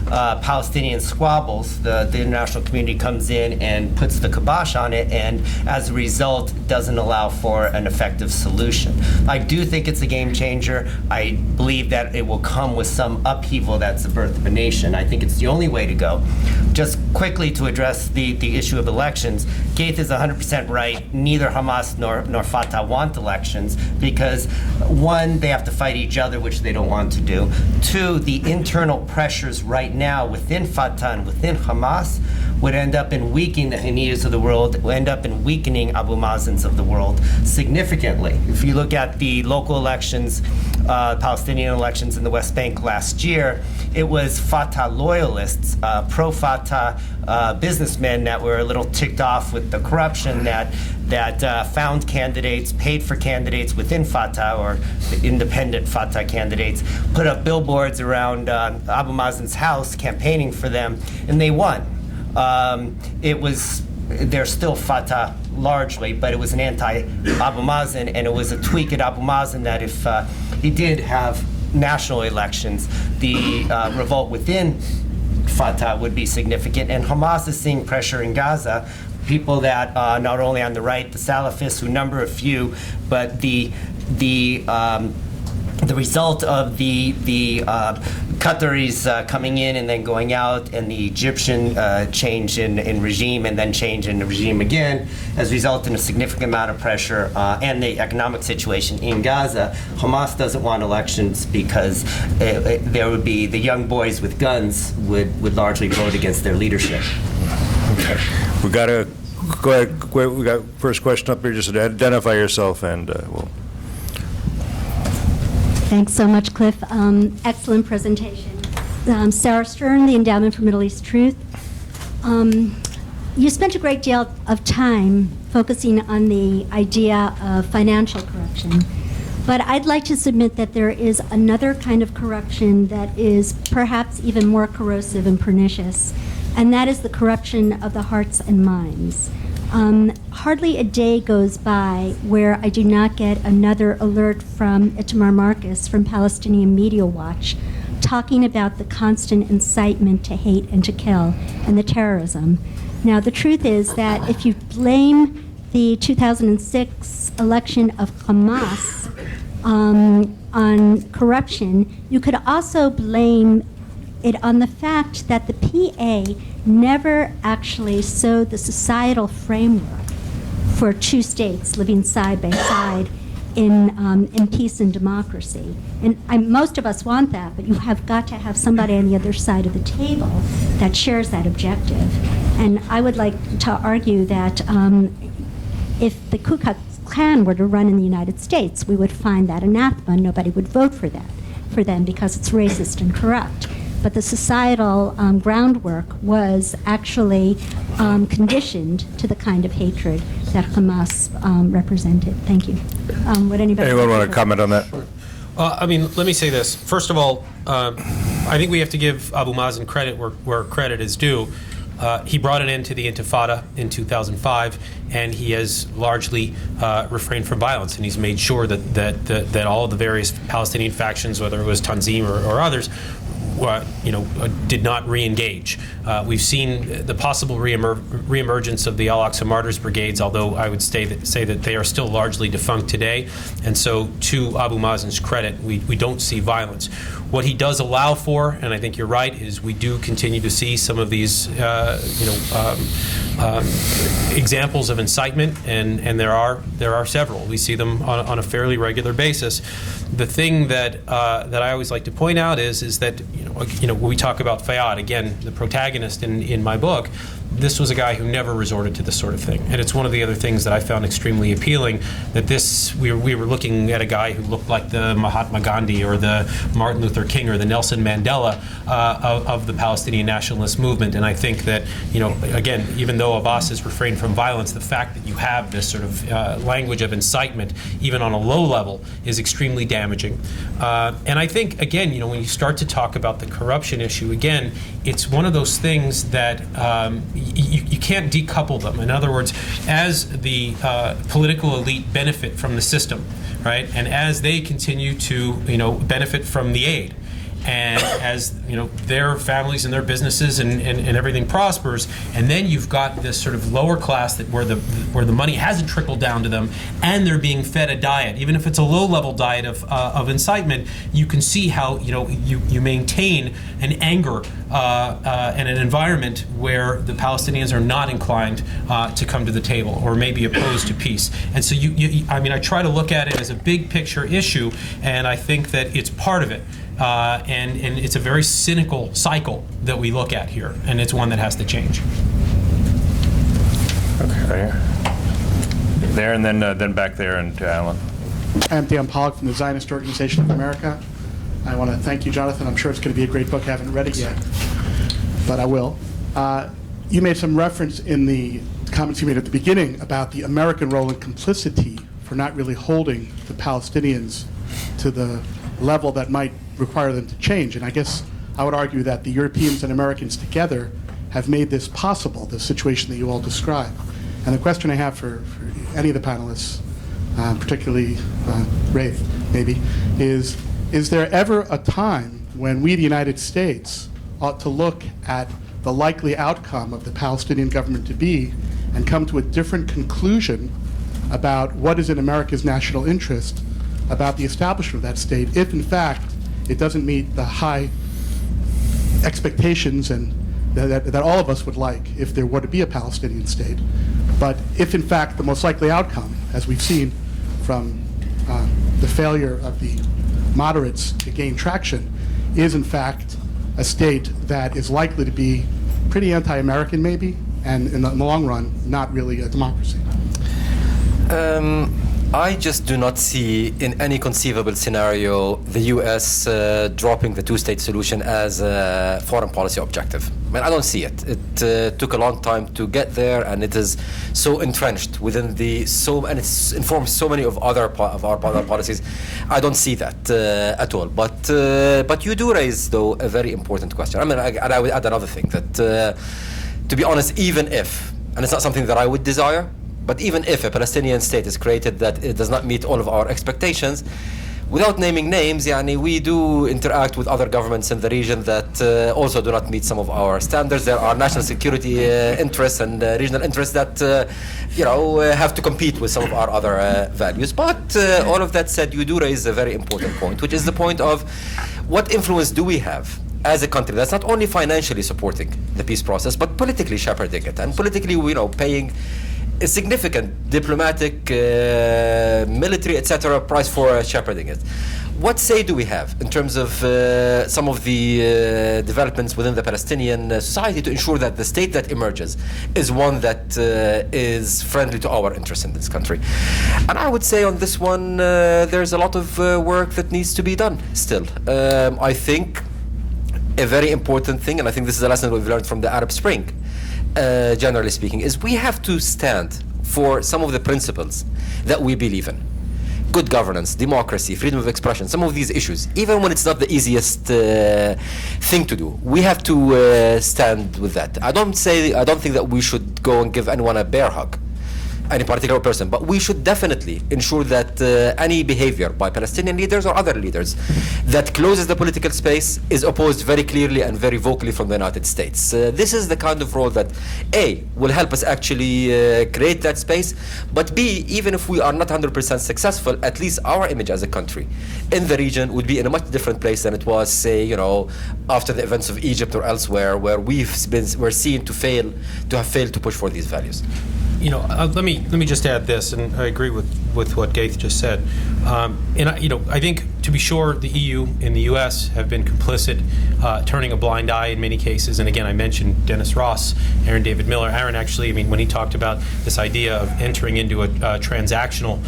Palestinian squabbles, the international community comes in and puts the kibosh on it, and as a result doesn't allow for an effective solution. I do think it's a game changer. I believe that it will come with some upheaval. That's the birth of a nation. I think it's the only way to go. Just quickly to address the issue of elections, Ghaith is 100% right. Neither Hamas nor Fatah want elections because, one, they have to fight each other, which they don't want to do. Two, the internal pressures right now within Fatah and within Hamas would end up in weakening the Haniyas of the world, would end up in weakening Abu Mazen's of the world significantly. If you look at the local elections, Palestinian elections in the West Bank last year, it was Fatah loyalists, pro-Fatah businessmen that were a little ticked off with the corruption that found candidates, paid for candidates within Fatah or the independent Fatah candidates, put up billboards around Abu Mazen's house campaigning for them, and they won. They're still Fatah largely, but it was an anti-Abu Mazen, and it was a tweak at Abu Mazen that if he did have national elections, the revolt within Fatah would be significant. And Hamas is seeing pressure in Gaza, people that not only on the right, the Salafists, who number a few, but the result of the Qataris coming in and then going out, and the Egyptian change in regime and then change in the regime again, has resulted in a significant amount of pressure and the economic situation in Gaza. Hamas doesn't want elections because there would be the young boys with guns would largely vote against their leadership. Okay. We got to go ahead. We got first question up here. Just identify yourself and we'll. Thanks so much, Cliff. Excellent presentation. Sarah Stern, the Endowment for Middle East Truth. You spent a great deal of time focusing on the idea of financial corruption, but I'd like to submit that there is another kind of corruption that is perhaps even more corrosive and pernicious, and that is the corruption of the hearts and minds. Hardly a day goes by where I do not get another alert from Itamar Marcus from Palestinian Media Watch talking about the constant incitement to hate and to kill and the terrorism. Now, the truth is that if you blame the 2006 election of Hamas on corruption, you could also blame it on the fact that the PA never actually sewed the societal framework for two states living side by side in peace and democracy. And most of us want that, but you have got to have somebody on the other side of the table that shares that objective. And I would like to argue that if the Ku Klux Klan were to run in the United States, we would find that anathema. Nobody would vote for them because it's racist and corrupt. But the societal groundwork was actually conditioned to the kind of hatred that Hamas represented. Thank you. Would anybody? Anyone want to comment on that? Let me say this. First of all, I think we have to give Abu Mazen credit where credit is due. He brought an end to the Intifada in 2005, and he has largely refrained from violence, and he's made sure that all of the various Palestinian factions, whether it was Tanzim or others, did not re-engage. We've seen the possible reemergence of the Al-Aqsa Martyrs Brigades, although I would say that they are still largely defunct today. And so, to Abu Mazen's credit, we don't see violence. What he does allow for, and I think you're right, is we do continue to see some of these examples of incitement, and there are several. We see them on a fairly regular basis. The thing that I always like to point out is that when we talk about Fayyad, again, the protagonist in my book, this was a guy who never resorted to this sort of thing. And it's one of the other things that I found extremely appealing, that we were looking at a guy who looked like the Mahatma Gandhi or the Martin Luther King or the Nelson Mandela of the Palestinian nationalist movement. And I think that, again, even though Abbas has refrained from violence, the fact that you have this sort of language of incitement, even on a low level, is extremely damaging. And I think, again, when you start to talk about the corruption issue, again, it's one of those things that, you can't decouple them. In other words, as the political elite benefit from the system, right, and as they continue to benefit from the aid, and as their families and their businesses and everything prospers, and then you've got this sort of lower class where the money hasn't trickled down to them, and they're being fed a diet, even if it's a low-level diet of incitement. You can see how you maintain an anger and an environment where the Palestinians are not inclined to come to the table, or maybe opposed to peace. And so I try to look at it as a big picture issue, and I think that it's part of it. And it's a very cynical cycle that we look at here, and it's one that has to change. Okay, right here. There, and then back there, and to Alan. I'm Dan Pollock from the Zionist Organization of America. I want to thank you, Jonathan. I'm sure it's going to be a great book. I haven't read it yet, but I will. You made some reference in the comments you made at the beginning about the American role in complicity for not really holding the Palestinians to the level that might require them to change. And I guess I would argue that the Europeans and Americans together have made this possible, the situation that you all describe. And the question I have for any of the panelists, particularly Ghaith maybe, is there ever a time when we, the United States, ought to look at the likely outcome of the Palestinian government to be and come to a different conclusion about what is in America's national interest about the establishment of that state, if in fact it doesn't meet the high expectations and that all of us would like if there were to be a Palestinian state. But if in fact the most likely outcome, as we've seen from the failure of the moderates to gain traction, is in fact a state that is likely to be pretty anti-American maybe, and in the long run, not really a democracy. I just do not see in any conceivable scenario the U.S. dropping the two-state solution as a foreign policy objective. I mean, I don't see it. It took a long time to get there, and it is so entrenched within and it's informed so many of our other policies. I don't see that at all. But you do raise, though, a very important question. I mean, I would add another thing that, to be honest, even if, and it's not something that I would desire, but even if a Palestinian state is created that it does not meet all of our expectations, without naming names, we do interact with other governments in the region that also do not meet some of our standards. There are national security interests and regional interests that have to compete with some of our other values. But all of that said, you do raise a very important point, which is the point of what influence do we have as a country that's not only financially supporting the peace process, but politically shepherding it, and politically, paying a significant diplomatic, military, etc. price for shepherding it. What say do we have in terms of some of the developments within the Palestinian society to ensure that the state that emerges is one that is friendly to our interests in this country? And I would say on this one, there's a lot of work that needs to be done still. I think a very important thing, and I think this is a lesson we've learned from the Arab Spring, generally speaking, is we have to stand for some of the principles that we believe in. Good governance, democracy, freedom of expression, some of these issues, even when it's not the easiest thing to do, we have to stand with that. I don't think that we should go and give anyone a bear hug, any particular person, but we should definitely ensure that any behavior by Palestinian leaders or other leaders that closes the political space is opposed very clearly and very vocally from the United States. This is the kind of role that A, will help us actually create that space, but B, even if we are not 100% successful, at least our image as a country in the region would be in a much different place than it was, say, after the events of Egypt or elsewhere, where we're seen to have failed to push for these values. Let me just add this, and I agree with what Ghaith just said. I think, to be sure, the EU and the US have been complicit, turning a blind eye in many cases. And again, I mentioned Dennis Ross, Aaron David Miller. Aaron actually, when he talked about this idea of entering into a transactional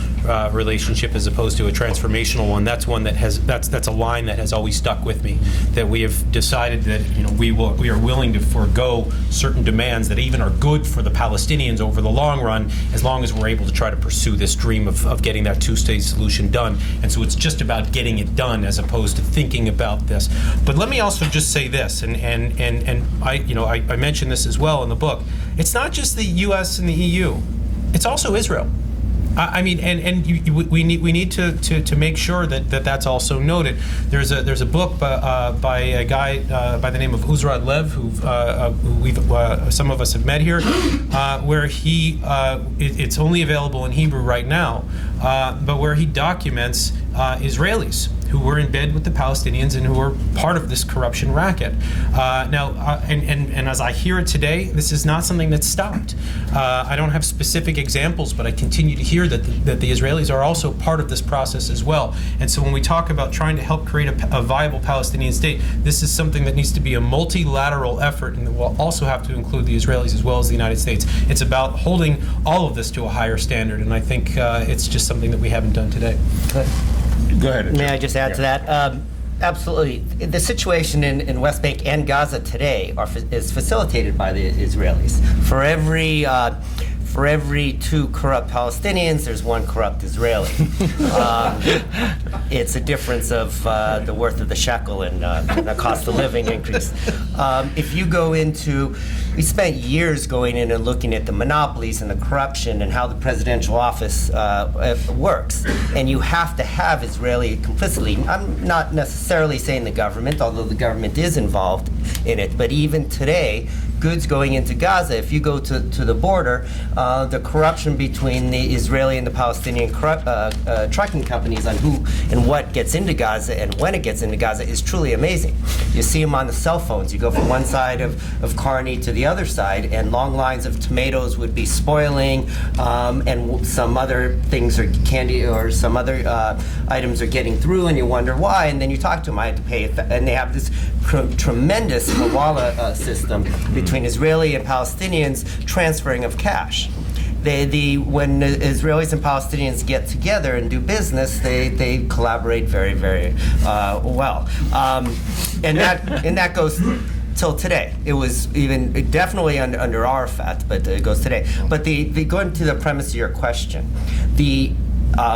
relationship as opposed to a transformational one, that's one that's a line that has always stuck with me. That we have decided that we are willing to forego certain demands that even are good for the Palestinians over the long run, as long as we're able to try to pursue this dream of getting that two-state solution done. And so it's just about getting it done as opposed to thinking about this. But let me also just say this, and I mentioned this as well in the book. It's not just the U.S. and the EU. It's also Israel. I mean, we need to make sure that that's also noted. There's a book by a guy by the name of Uzrat Lev, who some of us have met here, where it's only available in Hebrew right now, but where he documents Israelis who were in bed with the Palestinians and who were part of this corruption racket. And as I hear it today, this is not something that's stopped. I don't have specific examples, but I continue to hear that the Israelis are also part of this process as well. And so when we talk about trying to help create a viable Palestinian state, this is something that needs to be a multilateral effort, and that will also have to include the Israelis as well as the United States. It's about holding all of this to a higher standard, and I think it's just something that we haven't done today. Go ahead. May I just add to that? Absolutely. The situation in West Bank and Gaza today is facilitated by the Israelis. For every two corrupt Palestinians, there's one corrupt Israeli. It's a difference of the worth of the shekel and the cost of living increase. If you go into, we spent years going in and looking at the monopolies and the corruption and how the presidential office works. And you have to have Israeli complicity. I'm not necessarily saying the government, although the government is involved in it. But even today, goods going into Gaza, if you go to the border, the corruption between the Israeli and the Palestinian trucking companies on who and what gets into Gaza and when it gets into Gaza is truly amazing. You see them on the cell phones. You go from one side of Carney to the other side, and long lines of tomatoes would be spoiling, and some other things are candy or some other items are getting through, and you wonder why, and then you talk to them, I had to pay it, and they have this tremendous Hawala system between Israeli and Palestinians transferring of cash. When Israelis and Palestinians get together and do business, they collaborate very, very well, and that goes till today. It was even definitely under Arafat, but it goes today. But going to the premise of your question,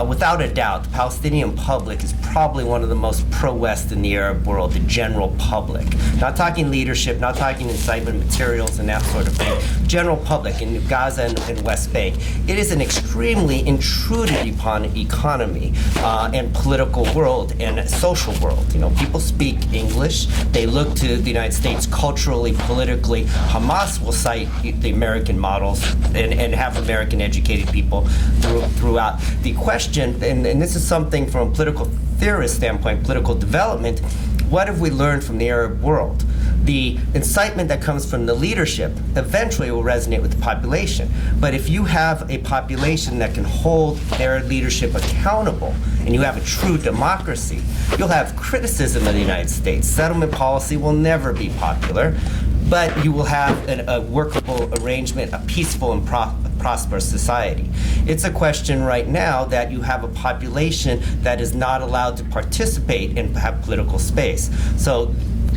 without a doubt, the Palestinian public is probably one of the most pro-West in the Arab world, the general public. Not talking leadership, not talking incitement materials and that sort of thing. General public in Gaza and West Bank. It is an extremely intruded upon economy and political world and social world. You know, people speak English. They look to the United States culturally, politically. Hamas will cite the American models and have American educated people throughout. The question, and this is something from a political theorist standpoint, political development, what have we learned from the Arab world? The incitement that comes from the leadership eventually will resonate with the population. But if you have a population that can hold their leadership accountable, and you have a true democracy, you'll have criticism of the United States. Settlement policy will never be popular, but you will have a workable arrangement, a peaceful and prosperous society. It's a question right now that you have a population that is not allowed to participate and have political space. So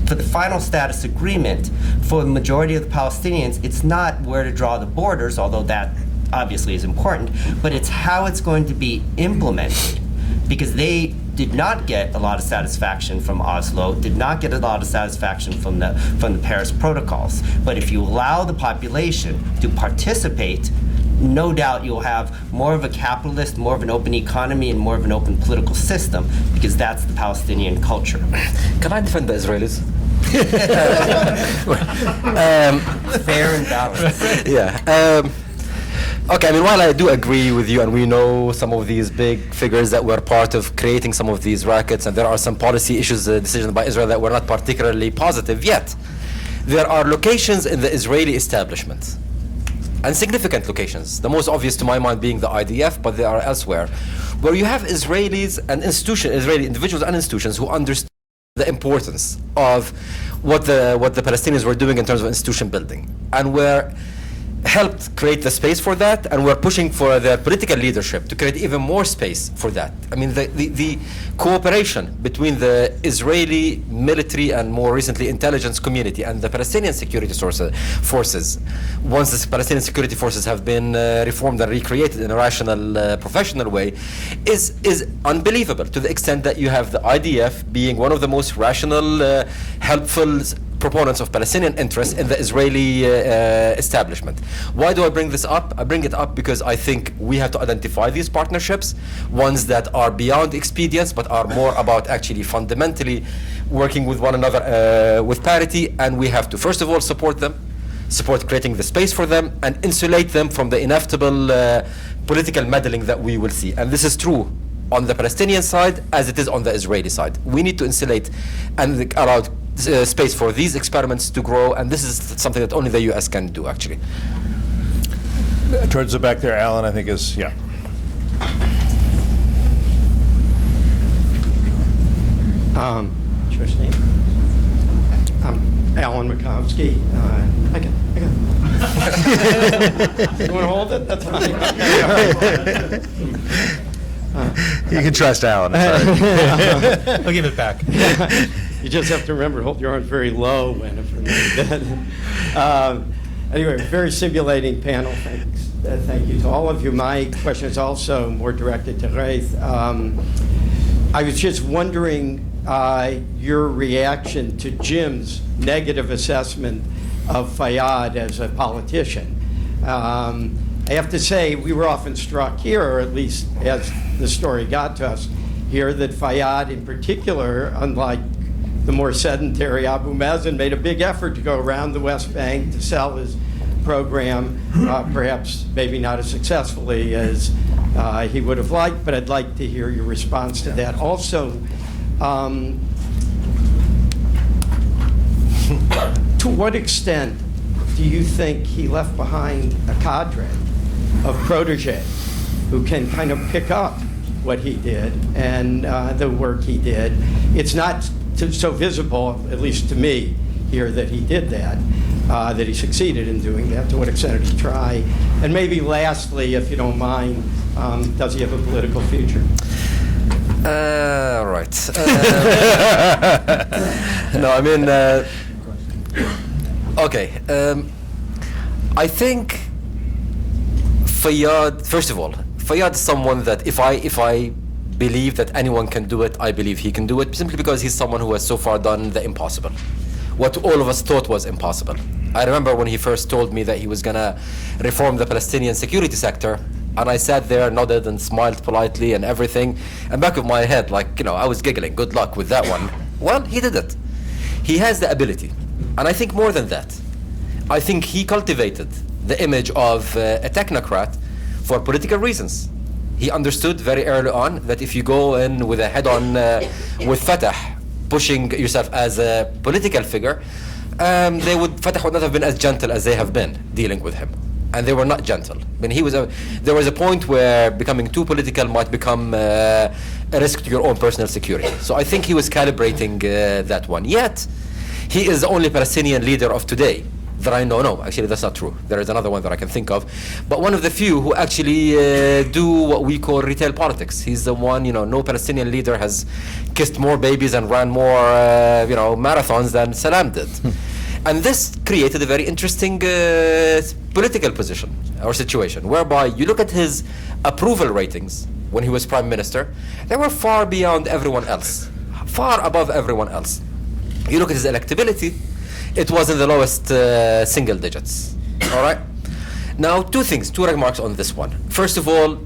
for the final status agreement, for the majority of the Palestinians, it's not where to draw the borders, although that obviously is important, but it's how it's going to be implemented, because they did not get a lot of satisfaction from Oslo, did not get a lot of satisfaction from the Paris protocols. But if you allow the population to participate, no doubt you'll have more of a capitalist, more of an open economy, and more of an open political system, because that's the Palestinian culture. Can I defend the Israelis? Fair and balanced. Yeah. Okay, I mean, while I do agree with you, and we know some of these big figures that were part of creating some of these rackets, and there are some policy issues, decisions by Israel that were not particularly positive yet, there are locations in the Israeli establishment, and significant locations, the most obvious to my mind being the IDF, but there are elsewhere, where you have Israelis and Israeli individuals and institutions who understand the importance of what the Palestinians were doing in terms of institution building, and where helped create the space for that, and we're pushing for the political leadership to create even more space for that. I mean, the cooperation between the Israeli military and more recently intelligence community and the Palestinian security forces, once the Palestinian security forces have been reformed and recreated in a rational, professional way, is unbelievable, to the extent that you have the IDF being one of the most rational, helpful proponents of Palestinian interests in the Israeli establishment. Why do I bring this up? I bring it up because I think we have to identify these partnerships, ones that are beyond expedience but are more about actually fundamentally working with one another with parity, and we have to first of all support them, support creating the space for them, and insulate them from the inevitable political meddling that we will see. And this is true on the Palestinian side as it is on the Israeli side. We need to insulate and allow space for these experiments to grow, and this is something that only the U.S. can do, actually. Towards the back there, Alan, I think is, yeah. First name? I'm Alan Mikowski. I got You want to hold it? That's fine. You can trust Alan. It's all right. I'll give it back. You just have to remember, hold your arms very low when anyway, very stimulating panel. Thanks. Thank you to all of you. My question is also more directed to Ghaith. I was just wondering your reaction to Jim's negative assessment of Fayyad as a politician. I have to say, we were often struck here, or at least as the story got to us here, that Fayyad in particular, unlike the more sedentary Abu Mazen, made a big effort to go around the West Bank to sell his program, perhaps maybe not as successfully as he would have liked, but I'd like to hear your response to that. Also, to what extent do you think he left behind a cadre of protege who can kind of pick up what he did and the work he did? It's not so visible, at least to me, here, that he did that, that he succeeded in doing that. To what extent did he try? And maybe lastly, if you don't mind, does he have a political future? Right. No, I mean, okay. I think Fayyad, first of all, Fayyad is someone that if I believe that anyone can do it, I believe he can do it, simply because he's someone who has so far done the impossible. What all of us thought was impossible. I remember when he first told me that he was gonna reform the Palestinian security sector, and I sat there, nodded and smiled politely and everything, and back of my head, like, I was giggling, good luck with that one. Well, he did it. He has the ability. And I think more than that, I think he cultivated the image of a technocrat for political reasons. He understood very early on that if you go in with a head-on with Fatah, pushing yourself as a political figure, Fatah would not have been as gentle as they have been dealing with him. And they were not gentle. I mean, there was a point where becoming too political might become a risk to your own personal security. So I think he was calibrating that one. Yet, he is the only Palestinian leader of today that I know. No, actually, that's not true. There is another one that I can think of. But one of the few who actually do what we call retail politics. He's the one, no Palestinian leader has kissed more babies and ran more, marathons than Salam did. And this created a very interesting political position or situation, whereby you look at his approval ratings when he was prime minister, they were far beyond everyone else, far above everyone else. You look at his electability, it was in the lowest single digits. All right? Now, two remarks on this one. First of all,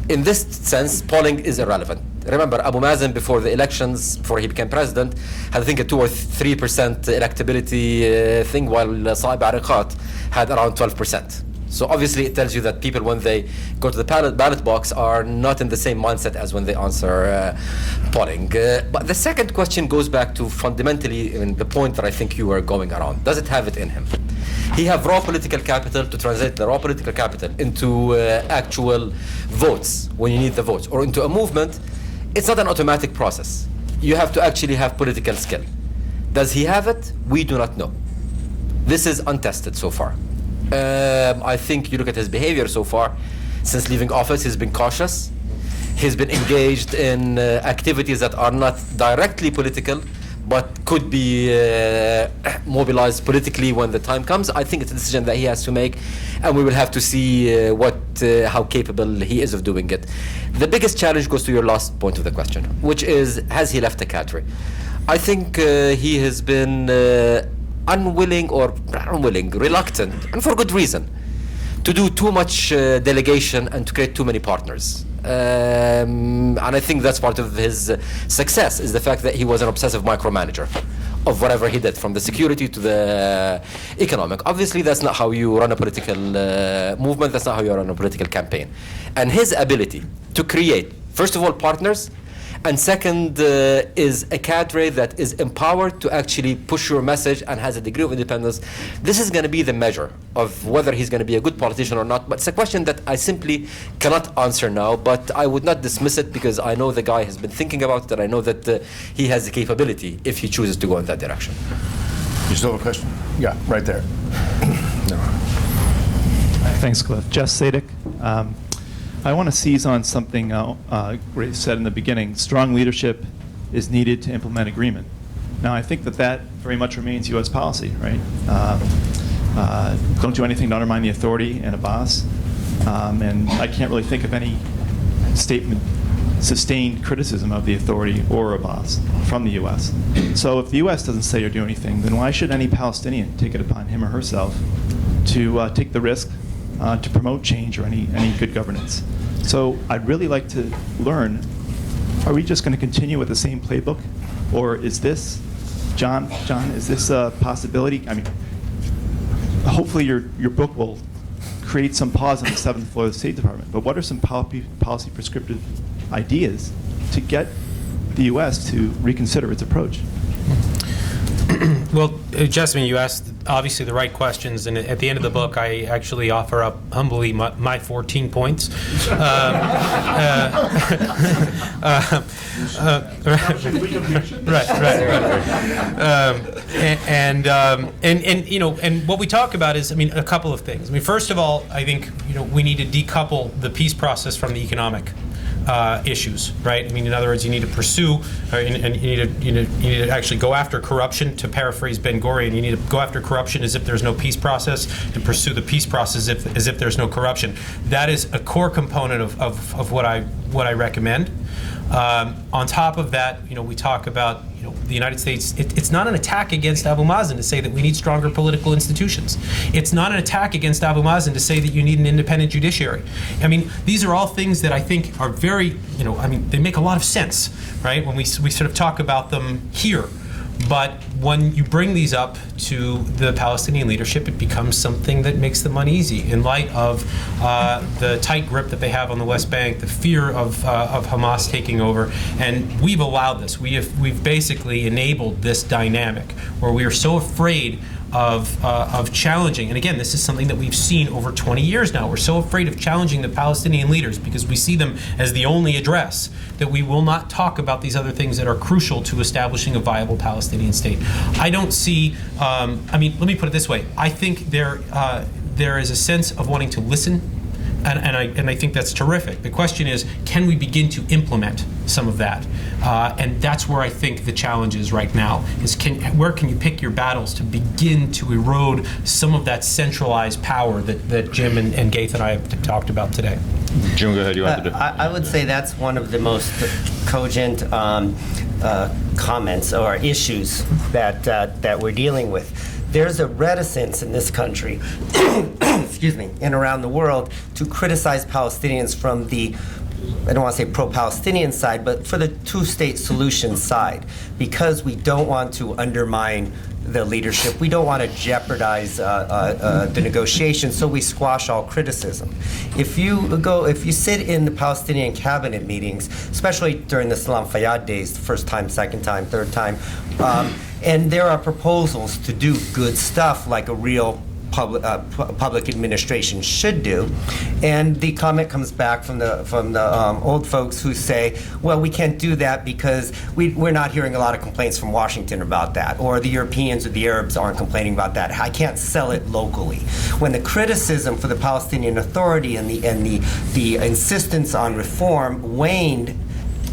in this sense, polling is irrelevant. Remember, Abu Mazen, before the elections, before he became president, had, I think, a 2 or 3% electability thing, while Saib Arafat had around 12%. So obviously, it tells you that people, when they go to the ballot box, are not in the same mindset as when they answer polling. But the second question goes back to fundamentally the point that I think you were going around. Does it have it in him? He have raw political capital to translate the raw political capital into actual votes when you need the votes, or into a movement. It's not an automatic process. You have to actually have political skill. Does he have it? We do not know. This is untested so far. I think you look at his behavior so far. Since leaving office, he's been cautious. He's been engaged in activities that are not directly political, but could be mobilized politically when the time comes. I think it's a decision that he has to make, and we will have to see how capable he is of doing it. The biggest challenge goes to your last point of the question, which is, has he left the cadre? I think he has been reluctant, and for good reason, to do too much delegation and to create too many partners. And I think that's part of his success, is the fact that he was an obsessive micromanager of whatever he did, from the security to the economic. Obviously, that's not how you run a political movement, that's not how you run a political campaign. And his ability to create, first of all, partners, and second, is a cadre that is empowered to actually push your message and has a degree of independence. This is going to be the measure of whether he's going to be a good politician or not. But it's a question that I simply cannot answer now. But I would not dismiss it, because I know the guy has been thinking about it, and I know that he has the capability if he chooses to go in that direction. You still have a question? Yeah, right there. No. Thanks, Cliff. Jeff Sadik. I want to seize on something Ghaith said in the beginning. Strong leadership is needed to implement agreement. Now, I think that very much remains U.S. policy, right? Don't do anything to undermine the authority and Abbas. And I can't really think of any statement, sustained criticism of the authority or Abbas from the U.S. So if the U.S. doesn't say or do anything, then why should any Palestinian take it upon him or herself to take the risk to promote change or any good governance? So I'd really like to learn, are we just going to continue with the same playbook? Or is this, John, is this a possibility? I mean, hopefully your book will create some pause on the 7th floor of the State Department, but what are some policy prescriptive ideas to get the U.S. to reconsider its approach? Well, Jasmine, you asked obviously the right questions, and at the end of the book, I actually offer up humbly my 14 points. And what we talk about is, I mean, a couple of things. I mean, first of all, I think we need to decouple the peace process from the economic issues, right? I mean, in other words, you need to pursue, and you need to actually go after corruption. To paraphrase Ben-Gurion, you need to go after corruption as if there's no peace process, and pursue the peace process as if there's no corruption. That is a core component of what I recommend. On top of that, we talk about the United States. It's not an attack against Abu Mazen to say that we need stronger political institutions. It's not an attack against Abu Mazen to say that you need an independent judiciary. I mean, these are all things that I think are very, I mean, they make a lot of sense, right? When we sort of talk about them here. But when you bring these up to the Palestinian leadership, it becomes something that makes them uneasy in light of the tight grip that they have on the West Bank, the fear of Hamas taking over. And we've allowed this. We've basically enabled this dynamic where we are so afraid of challenging. And again, this is something that we've seen over 20 years now. We're so afraid of challenging the Palestinian leaders because we see them as the only address, that we will not talk about these other things that are crucial to establishing a viable Palestinian state. I don't see, I mean, let me put it this way. I think there is a sense of wanting to listen, and I think that's terrific. The question is, can we begin to implement some of that? And that's where I think the challenge is right now, is where can you pick your battles to begin to erode some of that centralized power that Jim and Ghaith and I have talked about today? Jim, go ahead. You want to do. I would say that's one of the most cogent comments or issues that we're dealing with. There's a reticence in this country, excuse me, and around the world to criticize Palestinians from the, I don't want to say pro-Palestinian side, but for the two-state solution side, because we don't want to undermine the leadership. We don't want to jeopardize the negotiations, so we squash all criticism. If you sit in the Palestinian cabinet meetings, especially during the Salam Fayyad days, the first time, second time, third time, and there are proposals to do good stuff like a real public administration should do. And the comment comes back from the old folks who say, well, we can't do that because we're not hearing a lot of complaints from Washington about that, or the Europeans or the Arabs aren't complaining about that. I can't sell it locally. When the criticism for the Palestinian Authority and the insistence on reform waned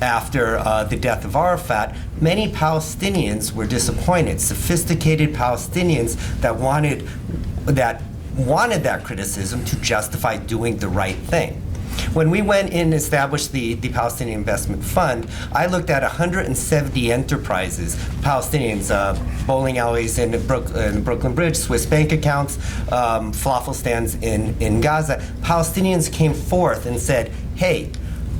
after the death of Arafat, many Palestinians were disappointed. Sophisticated Palestinians that wanted that criticism to justify doing the right thing. When we went in and established the Palestinian Investment Fund, I looked at 170 enterprises, Palestinians, bowling alleys in the Brooklyn Bridge, Swiss bank accounts, falafel stands in Gaza. Palestinians came forth and said, hey,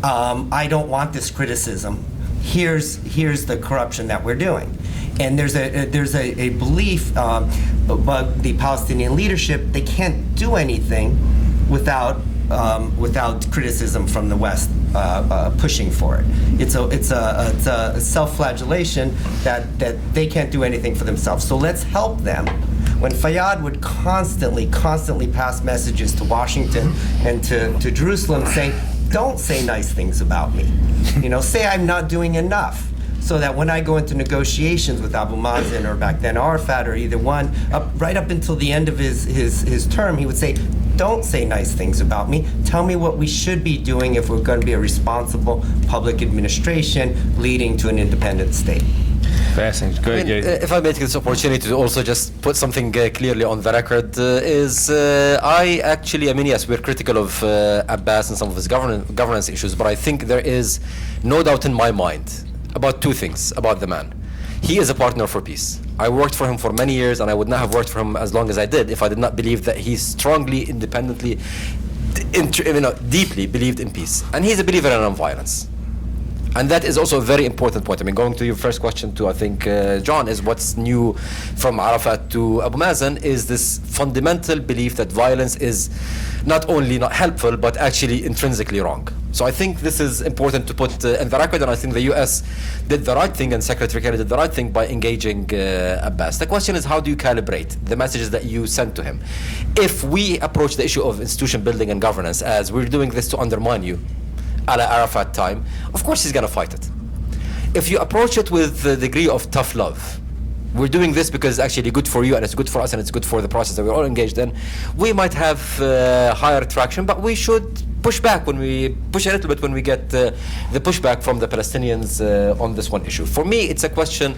I don't want this criticism. Here's the corruption that we're doing. And there's a belief by the Palestinian leadership they can't do anything without criticism from the West pushing for it. It's a self-flagellation that they can't do anything for themselves. So let's help them. When Fayyad would constantly pass messages to Washington and to Jerusalem saying, don't say nice things about me. Say I'm not doing enough. So that when I go into negotiations with Abu Mazen or back then Arafat or either one, right up until the end of his term, he would say, don't say nice things about me. Tell me what we should be doing if we're going to be a responsible public administration leading to an independent state. Fascinating. Go ahead, Ghaith. If I may take this opportunity to also just put something clearly on the record, yes, we're critical of Abbas and some of his governance issues, but I think there is no doubt in my mind about two things about the man. He is a partner for peace. I worked for him for many years, and I would not have worked for him as long as I did if I did not believe that he strongly, independently, deeply believed in peace. And he's a believer in nonviolence. And that is also a very important point. I mean, going to your first question to, I think, John, is what's new from Arafat to Abu Mazen is this fundamental belief that violence is not only not helpful, but actually intrinsically wrong. So I think this is important to put in the record, and I think the U.S. did the right thing, and Secretary Kerry did the right thing by engaging Abbas. The question is, how do you calibrate the messages that you send to him? If we approach the issue of institution building and governance as we're doing this to undermine you, a la Arafat time, of course he's going to fight it. If you approach it with the degree of tough love, we're doing this because it's actually good for you and it's good for us and it's good for the process that we're all engaged in, we might have higher traction, but we should push back when we push a little bit when we get the pushback from the Palestinians on this one issue. For me, it's a question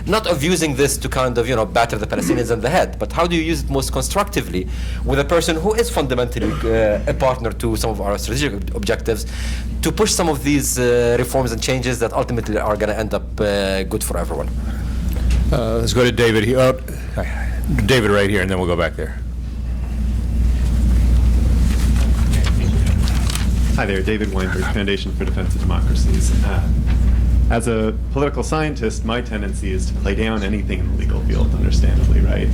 not of using this to kind of batter the Palestinians in the head, but how do you use it most constructively with a person who is fundamentally a partner to some of our strategic objectives to push some of these reforms and changes that ultimately are going to end up good for everyone. Let's go to David. David right here, and then we'll go back there. Hi there, David Weinberg, Foundation for Defense of Democracies. As a political scientist, my tendency is to play down anything in the legal field, understandably, right?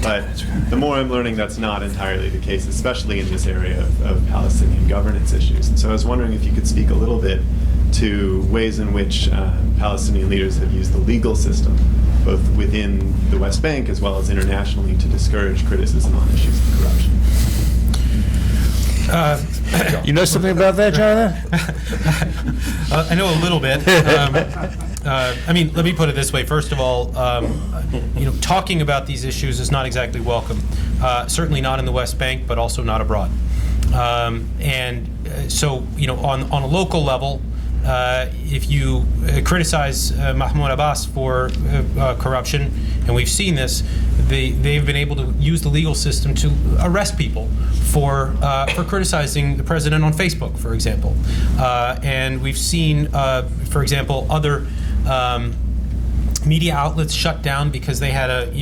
But the more I'm learning that's not entirely the case, especially in this area of Palestinian governance issues. And so I was wondering if you could speak a little bit to ways in which Palestinian leaders have used the legal system, both within the West Bank as well as internationally, to discourage criticism on issues of corruption. You know something about that, Jonathan? I know a little bit. I mean, let me put it this way. First of all, talking about these issues is not exactly welcome. Certainly not in the West Bank, but also not abroad. So, on a local level, if you criticize Mahmoud Abbas for corruption, and we've seen this, they've been able to use the legal system to arrest people for criticizing the president on Facebook, for example. And we've seen, for example, other media outlets shut down because they had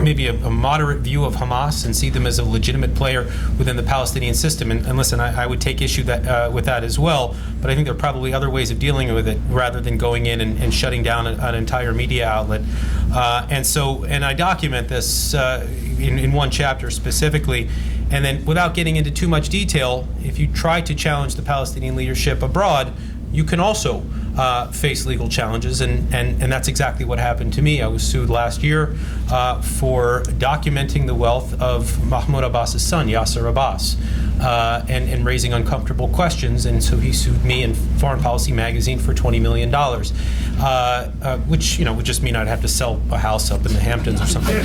maybe a moderate view of Hamas and see them as a legitimate player within the Palestinian system. And listen, I would take issue with that as well, but I think there are probably other ways of dealing with it rather than going in and shutting down an entire media outlet. And I document this in one chapter specifically. And then, without getting into too much detail, if you try to challenge the Palestinian leadership abroad, you can also face legal challenges, and that's exactly what happened to me. I was sued last year for documenting the wealth of Mahmoud Abbas's son, Yasser Abbas, and raising uncomfortable questions, and so he sued me and Foreign Policy magazine for $20 million, which would just mean I'd have to sell a house up in the Hamptons or something.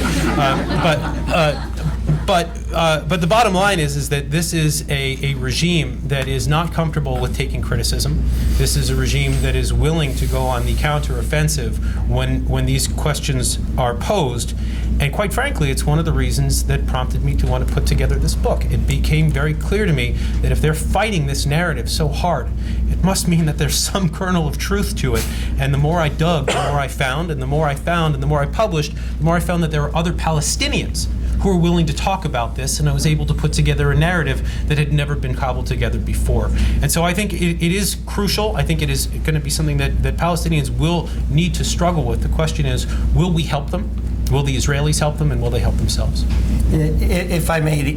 But the bottom line is that this is a regime that is not comfortable with taking criticism. This is a regime that is willing to go on the counteroffensive when these questions are posed. And quite frankly, it's one of the reasons that prompted me to want to put together this book. It became very clear to me that if they're fighting this narrative so hard, it must mean that there's some kernel of truth to it. And the more I dug, the more I found, and the more I found, and the more I published, the more I found that there are other Palestinians who are willing to talk about this, and I was able to put together a narrative that had never been cobbled together before. And so I think it is crucial. I think it is going to be something that Palestinians will need to struggle with. The question is, will we help them? Will the Israelis help them, and will they help themselves? If I may,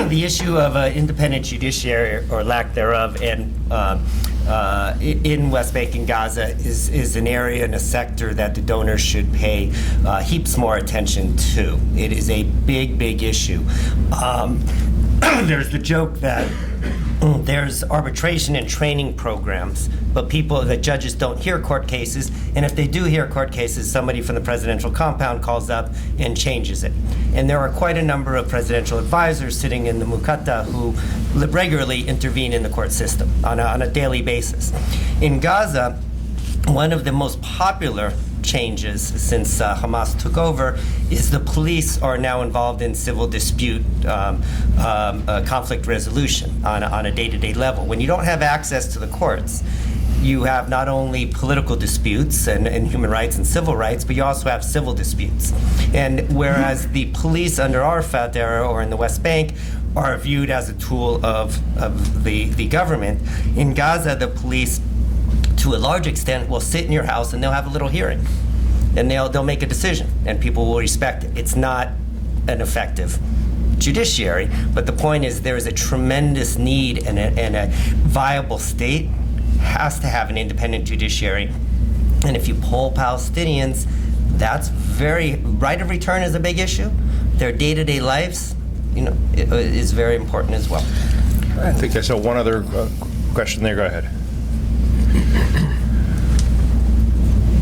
the issue of independent judiciary or lack thereof in West Bank and Gaza is an area and a sector that the donors should pay heaps more attention to. It is a big, big issue. There's the joke that there's arbitration and training programs, but the judges don't hear court cases, and if they do hear court cases, somebody from the presidential compound calls up and changes it. And there are quite a number of presidential advisors sitting in the Muqatta who regularly intervene in the court system on a daily basis. In Gaza, one of the most popular changes since Hamas took over is the police are now involved in civil dispute conflict resolution on a day-to-day level. When you don't have access to the courts, you have not only political disputes and human rights and civil rights, but you also have civil disputes. And whereas the police under Arafat era or in the West Bank are viewed as a tool of the government, in Gaza the police to a large extent will sit in your house and they'll have a little hearing, and they'll make a decision, and people will respect it. It's not an effective judiciary, but the point is there is a tremendous need, and a viable state has to have an independent judiciary. And if you poll Palestinians, that's right of return is a big issue. Their day-to-day lives, is very important as well. I think I saw one other question there. Go ahead.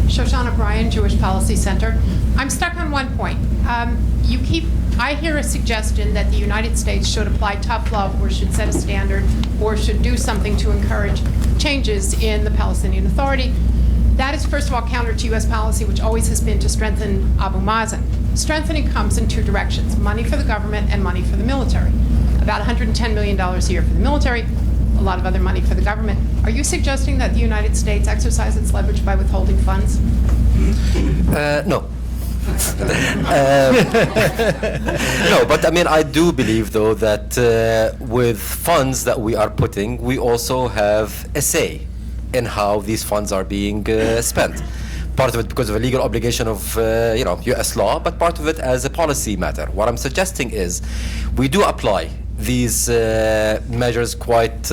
Shoshana Bryan, Jewish Policy Center. I'm stuck on one point. I hear a suggestion that the United States should apply tough love or should set a standard or should do something to encourage changes in the Palestinian Authority. That is, first of all, counter to U.S. policy, which always has been to strengthen Abu Mazen. Strengthening comes in two directions: money for the government and money for the military. About $110 million a year for the military, a lot of other money for the government. Are you suggesting that the United States exercise its leverage by withholding funds? No. No, but I do believe, though, that with funds that we are putting, we also have a say in how these funds are being spent. Part of it because of a legal obligation of U.S. law, but part of it as a policy matter. What I'm suggesting is we do apply these measures quite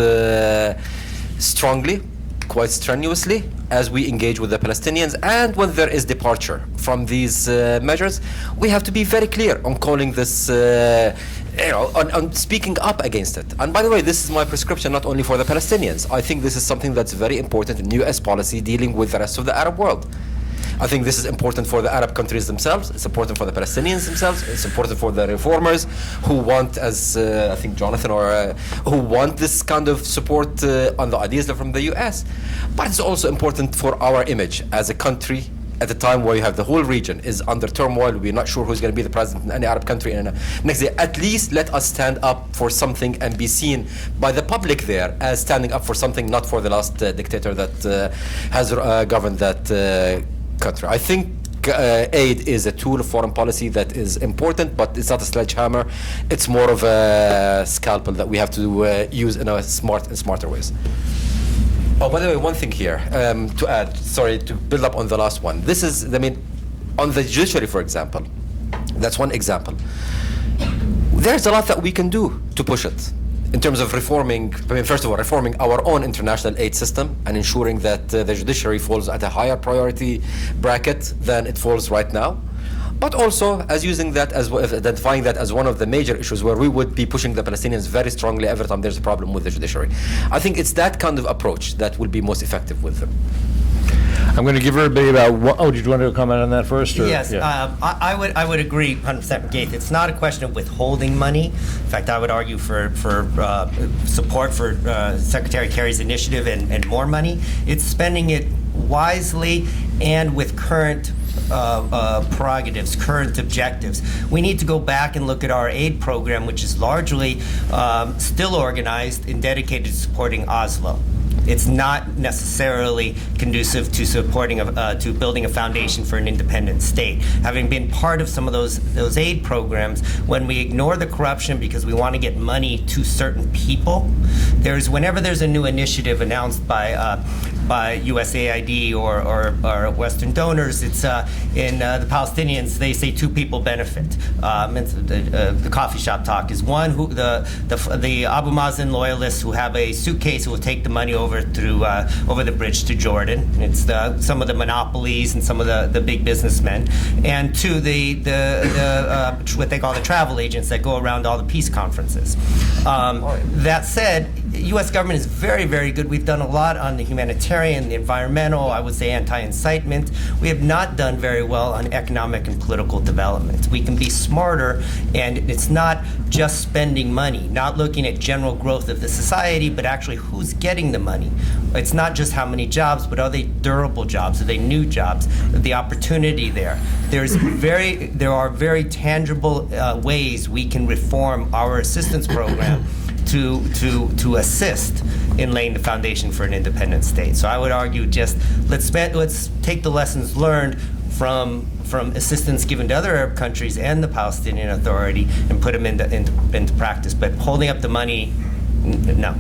strongly, quite strenuously, as we engage with the Palestinians. And when there is departure from these measures, we have to be very clear on calling this, on speaking up against it. And by the way, this is my prescription not only for the Palestinians. I think this is something that's very important in U.S. policy dealing with the rest of the Arab world. I think this is important for the Arab countries themselves. It's important for the Palestinians themselves. It's important for the reformers who want, as I think Jonathan, who want this kind of support on the ideas from the U.S. But it's also important for our image as a country at a time where you have the whole region is under turmoil. We're not sure who's going to be the president in any Arab country in the next year. At least let us stand up for something and be seen by the public there as standing up for something, not for the last dictator that has governed that country. I think aid is a tool of foreign policy that is important, but it's not a sledgehammer. It's more of a scalpel that we have to use in smarter ways. Oh, by the way, one thing here to add, sorry, to build up on the last one. This is, on the judiciary, for example, that's one example. There's a lot that we can do to push it. in terms of reforming, first of all, reforming our own international aid system and ensuring that the judiciary falls at a higher priority bracket than it falls right now. But also as using that as identifying that as one of the major issues where we would be pushing the Palestinians very strongly every time there's a problem with the judiciary. I think it's that kind of approach that will be most effective with them. I'm going to give everybody about did you want to comment on that first? Or? Yes, Yeah. I would agree 100% with Ghaith. It's not a question of withholding money. In fact, I would argue for support for Secretary Kerry's initiative and more money. It's spending it wisely and with current prerogatives, current objectives. We need to go back and look at our aid program, which is largely still organized and dedicated to supporting Oslo. It's not necessarily conducive to supporting to building a foundation for an independent state. Having been part of some of those aid programs, when we ignore the corruption because we want to get money to certain people, whenever there's a new initiative announced by USAID or Western donors, it's in the Palestinians, they say 2 people benefit. The coffee shop talk is one, who the Abu Mazen loyalists who have a suitcase who will take the money over the bridge to Jordan. It's some of the monopolies and some of the big businessmen, and 2, the what they call the travel agents that go around all the peace conferences. That said, U.S. government is very, very good. We've done a lot on the humanitarian, the environmental, I would say anti-incitement. We have not done very well on economic and political development. We can be smarter, and it's not just spending money, not looking at general growth of the society, but actually who's getting the money. It's not just how many jobs, but are they durable jobs? Are they new jobs? The opportunity there. There are very tangible ways we can reform our assistance program to assist in laying the foundation for an independent state. So I would argue let's take the lessons learned from assistance given to other Arab countries and the Palestinian Authority and put them into practice. But holding up the money, no.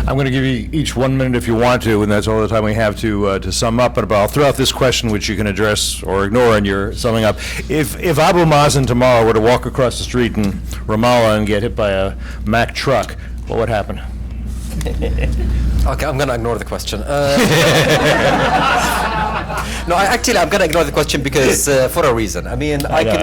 I'm going to give you each 1 minute if you want to, and that's all the time we have to sum up. But I'll throw out this question, which you can address or ignore in your summing up. If Abu Mazen tomorrow were to walk across the street in Ramallah and get hit by a Mack truck, what would happen? Okay, I'm going to ignore the question. No, I'm going to ignore the question because for a reason. I mean,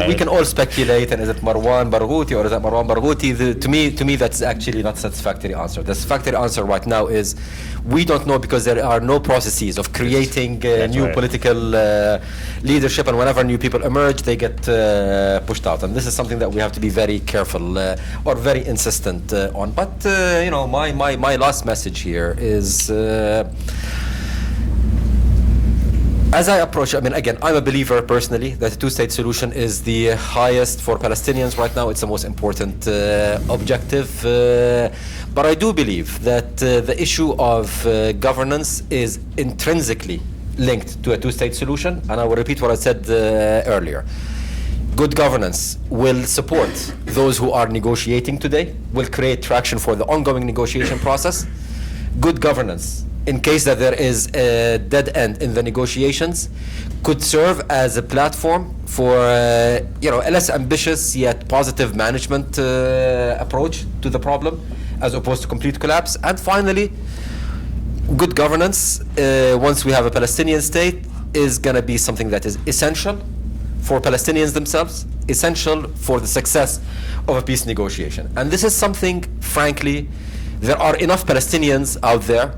we can all speculate, and is it Marwan Barghouti or is it Marwan Barghouti? To me, that's actually not a satisfactory answer. The satisfactory answer right now is we don't know because there are no processes of creating new political leadership, and whenever new people emerge, they get pushed out. And this is something that we have to be very careful or very insistent on. But, my last message here is as I approach, again, I'm a believer personally that a 2-state solution is the highest for Palestinians right now. It's the most important objective. But I do believe that the issue of governance is intrinsically linked to a 2-state solution. And I will repeat what I said earlier. Good governance will support those who are negotiating today, will create traction for the ongoing negotiation process. Good governance, in case that there is a dead end in the negotiations, could serve as a platform for a less ambitious yet positive management approach to the problem, as opposed to complete collapse. And finally, good governance, once we have a Palestinian state, is going to be something that is essential for Palestinians themselves, essential for the success of a peace negotiation. And this is something, frankly, there are enough Palestinians out there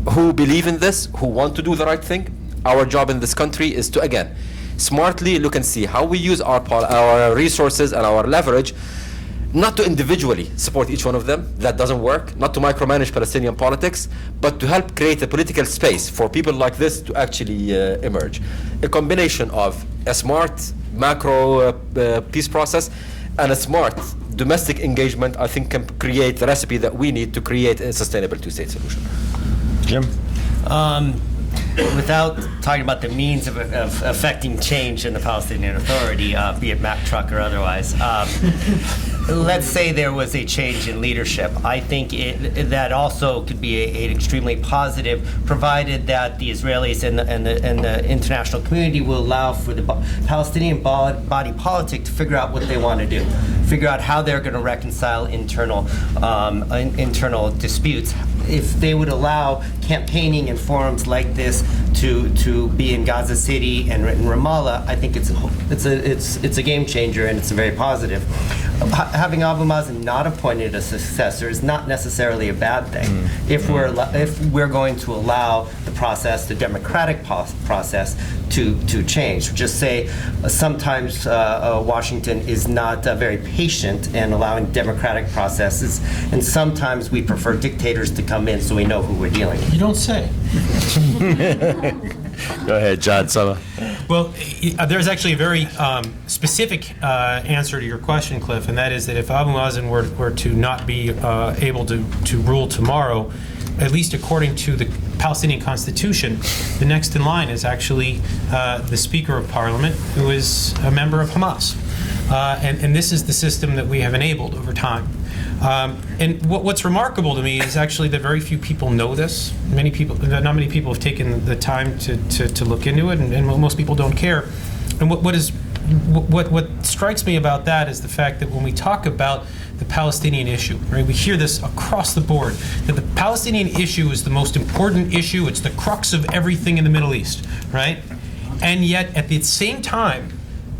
who believe in this, who want to do the right thing. Our job in this country is to, again, smartly look and see how we use our resources and our leverage, not to individually support each one of them, that doesn't work, not to micromanage Palestinian politics, but to help create a political space for people like this to actually emerge. A combination of a smart macro peace process and a smart domestic engagement, I think, can create the recipe that we need to create a sustainable 2-state solution. Jim? Without talking about the means of affecting change in the Palestinian Authority, be it Mack truck or otherwise, let's say there was a change in leadership. I think that also could be an extremely positive, provided that the Israelis and the international community will allow for the Palestinian body politic to figure out what they want to do. figure out how they're going to reconcile internal disputes. If they would allow campaigning in forums like this to be in Gaza City and in Ramallah, I think it's a game changer, and it's very positive. Having Abu Mazen not appointed a successor is not necessarily a bad thing. If we're going to allow the process, the democratic process, to change. Just say sometimes Washington is not very patient in allowing democratic processes, and sometimes we prefer dictators to come in so we know who we're dealing with. You don't say. Go ahead, John Summer. Well, there's actually a very specific answer to your question, Cliff, and that is that if Abu Mazen were to not be able to rule tomorrow, at least according to the Palestinian Constitution, the next in line is actually the Speaker of Parliament, who is a member of Hamas. And this is the system that we have enabled over time. And what's remarkable to me is actually that very few people know this. Not many people have taken the time to look into it, and most people don't care. And what strikes me about that is the fact that when we talk about the Palestinian issue, right, we hear this across the board, that the Palestinian issue is the most important issue, it's the crux of everything in the Middle East, right? And yet, at the same time,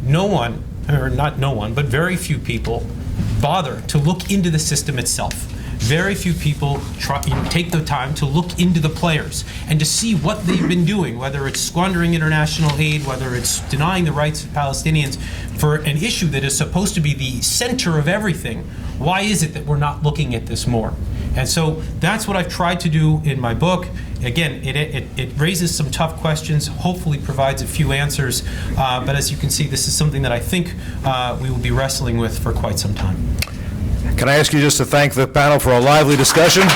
no one, or not no one, but very few people bother to look into the system itself. Very few people take the time to look into the players and to see what they've been doing, whether it's squandering international aid, whether it's denying the rights of Palestinians for an issue that is supposed to be the center of everything. Why is it that we're not looking at this more? And so that's what I've tried to do in my book. Again, it raises some tough questions, hopefully provides a few answers, but as you can see, this is something that I think we will be wrestling with for quite some time. Can I ask you just to thank the panel for a lively discussion? And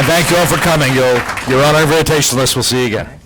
thank you all for coming. You're on our invitation list. We'll see you again.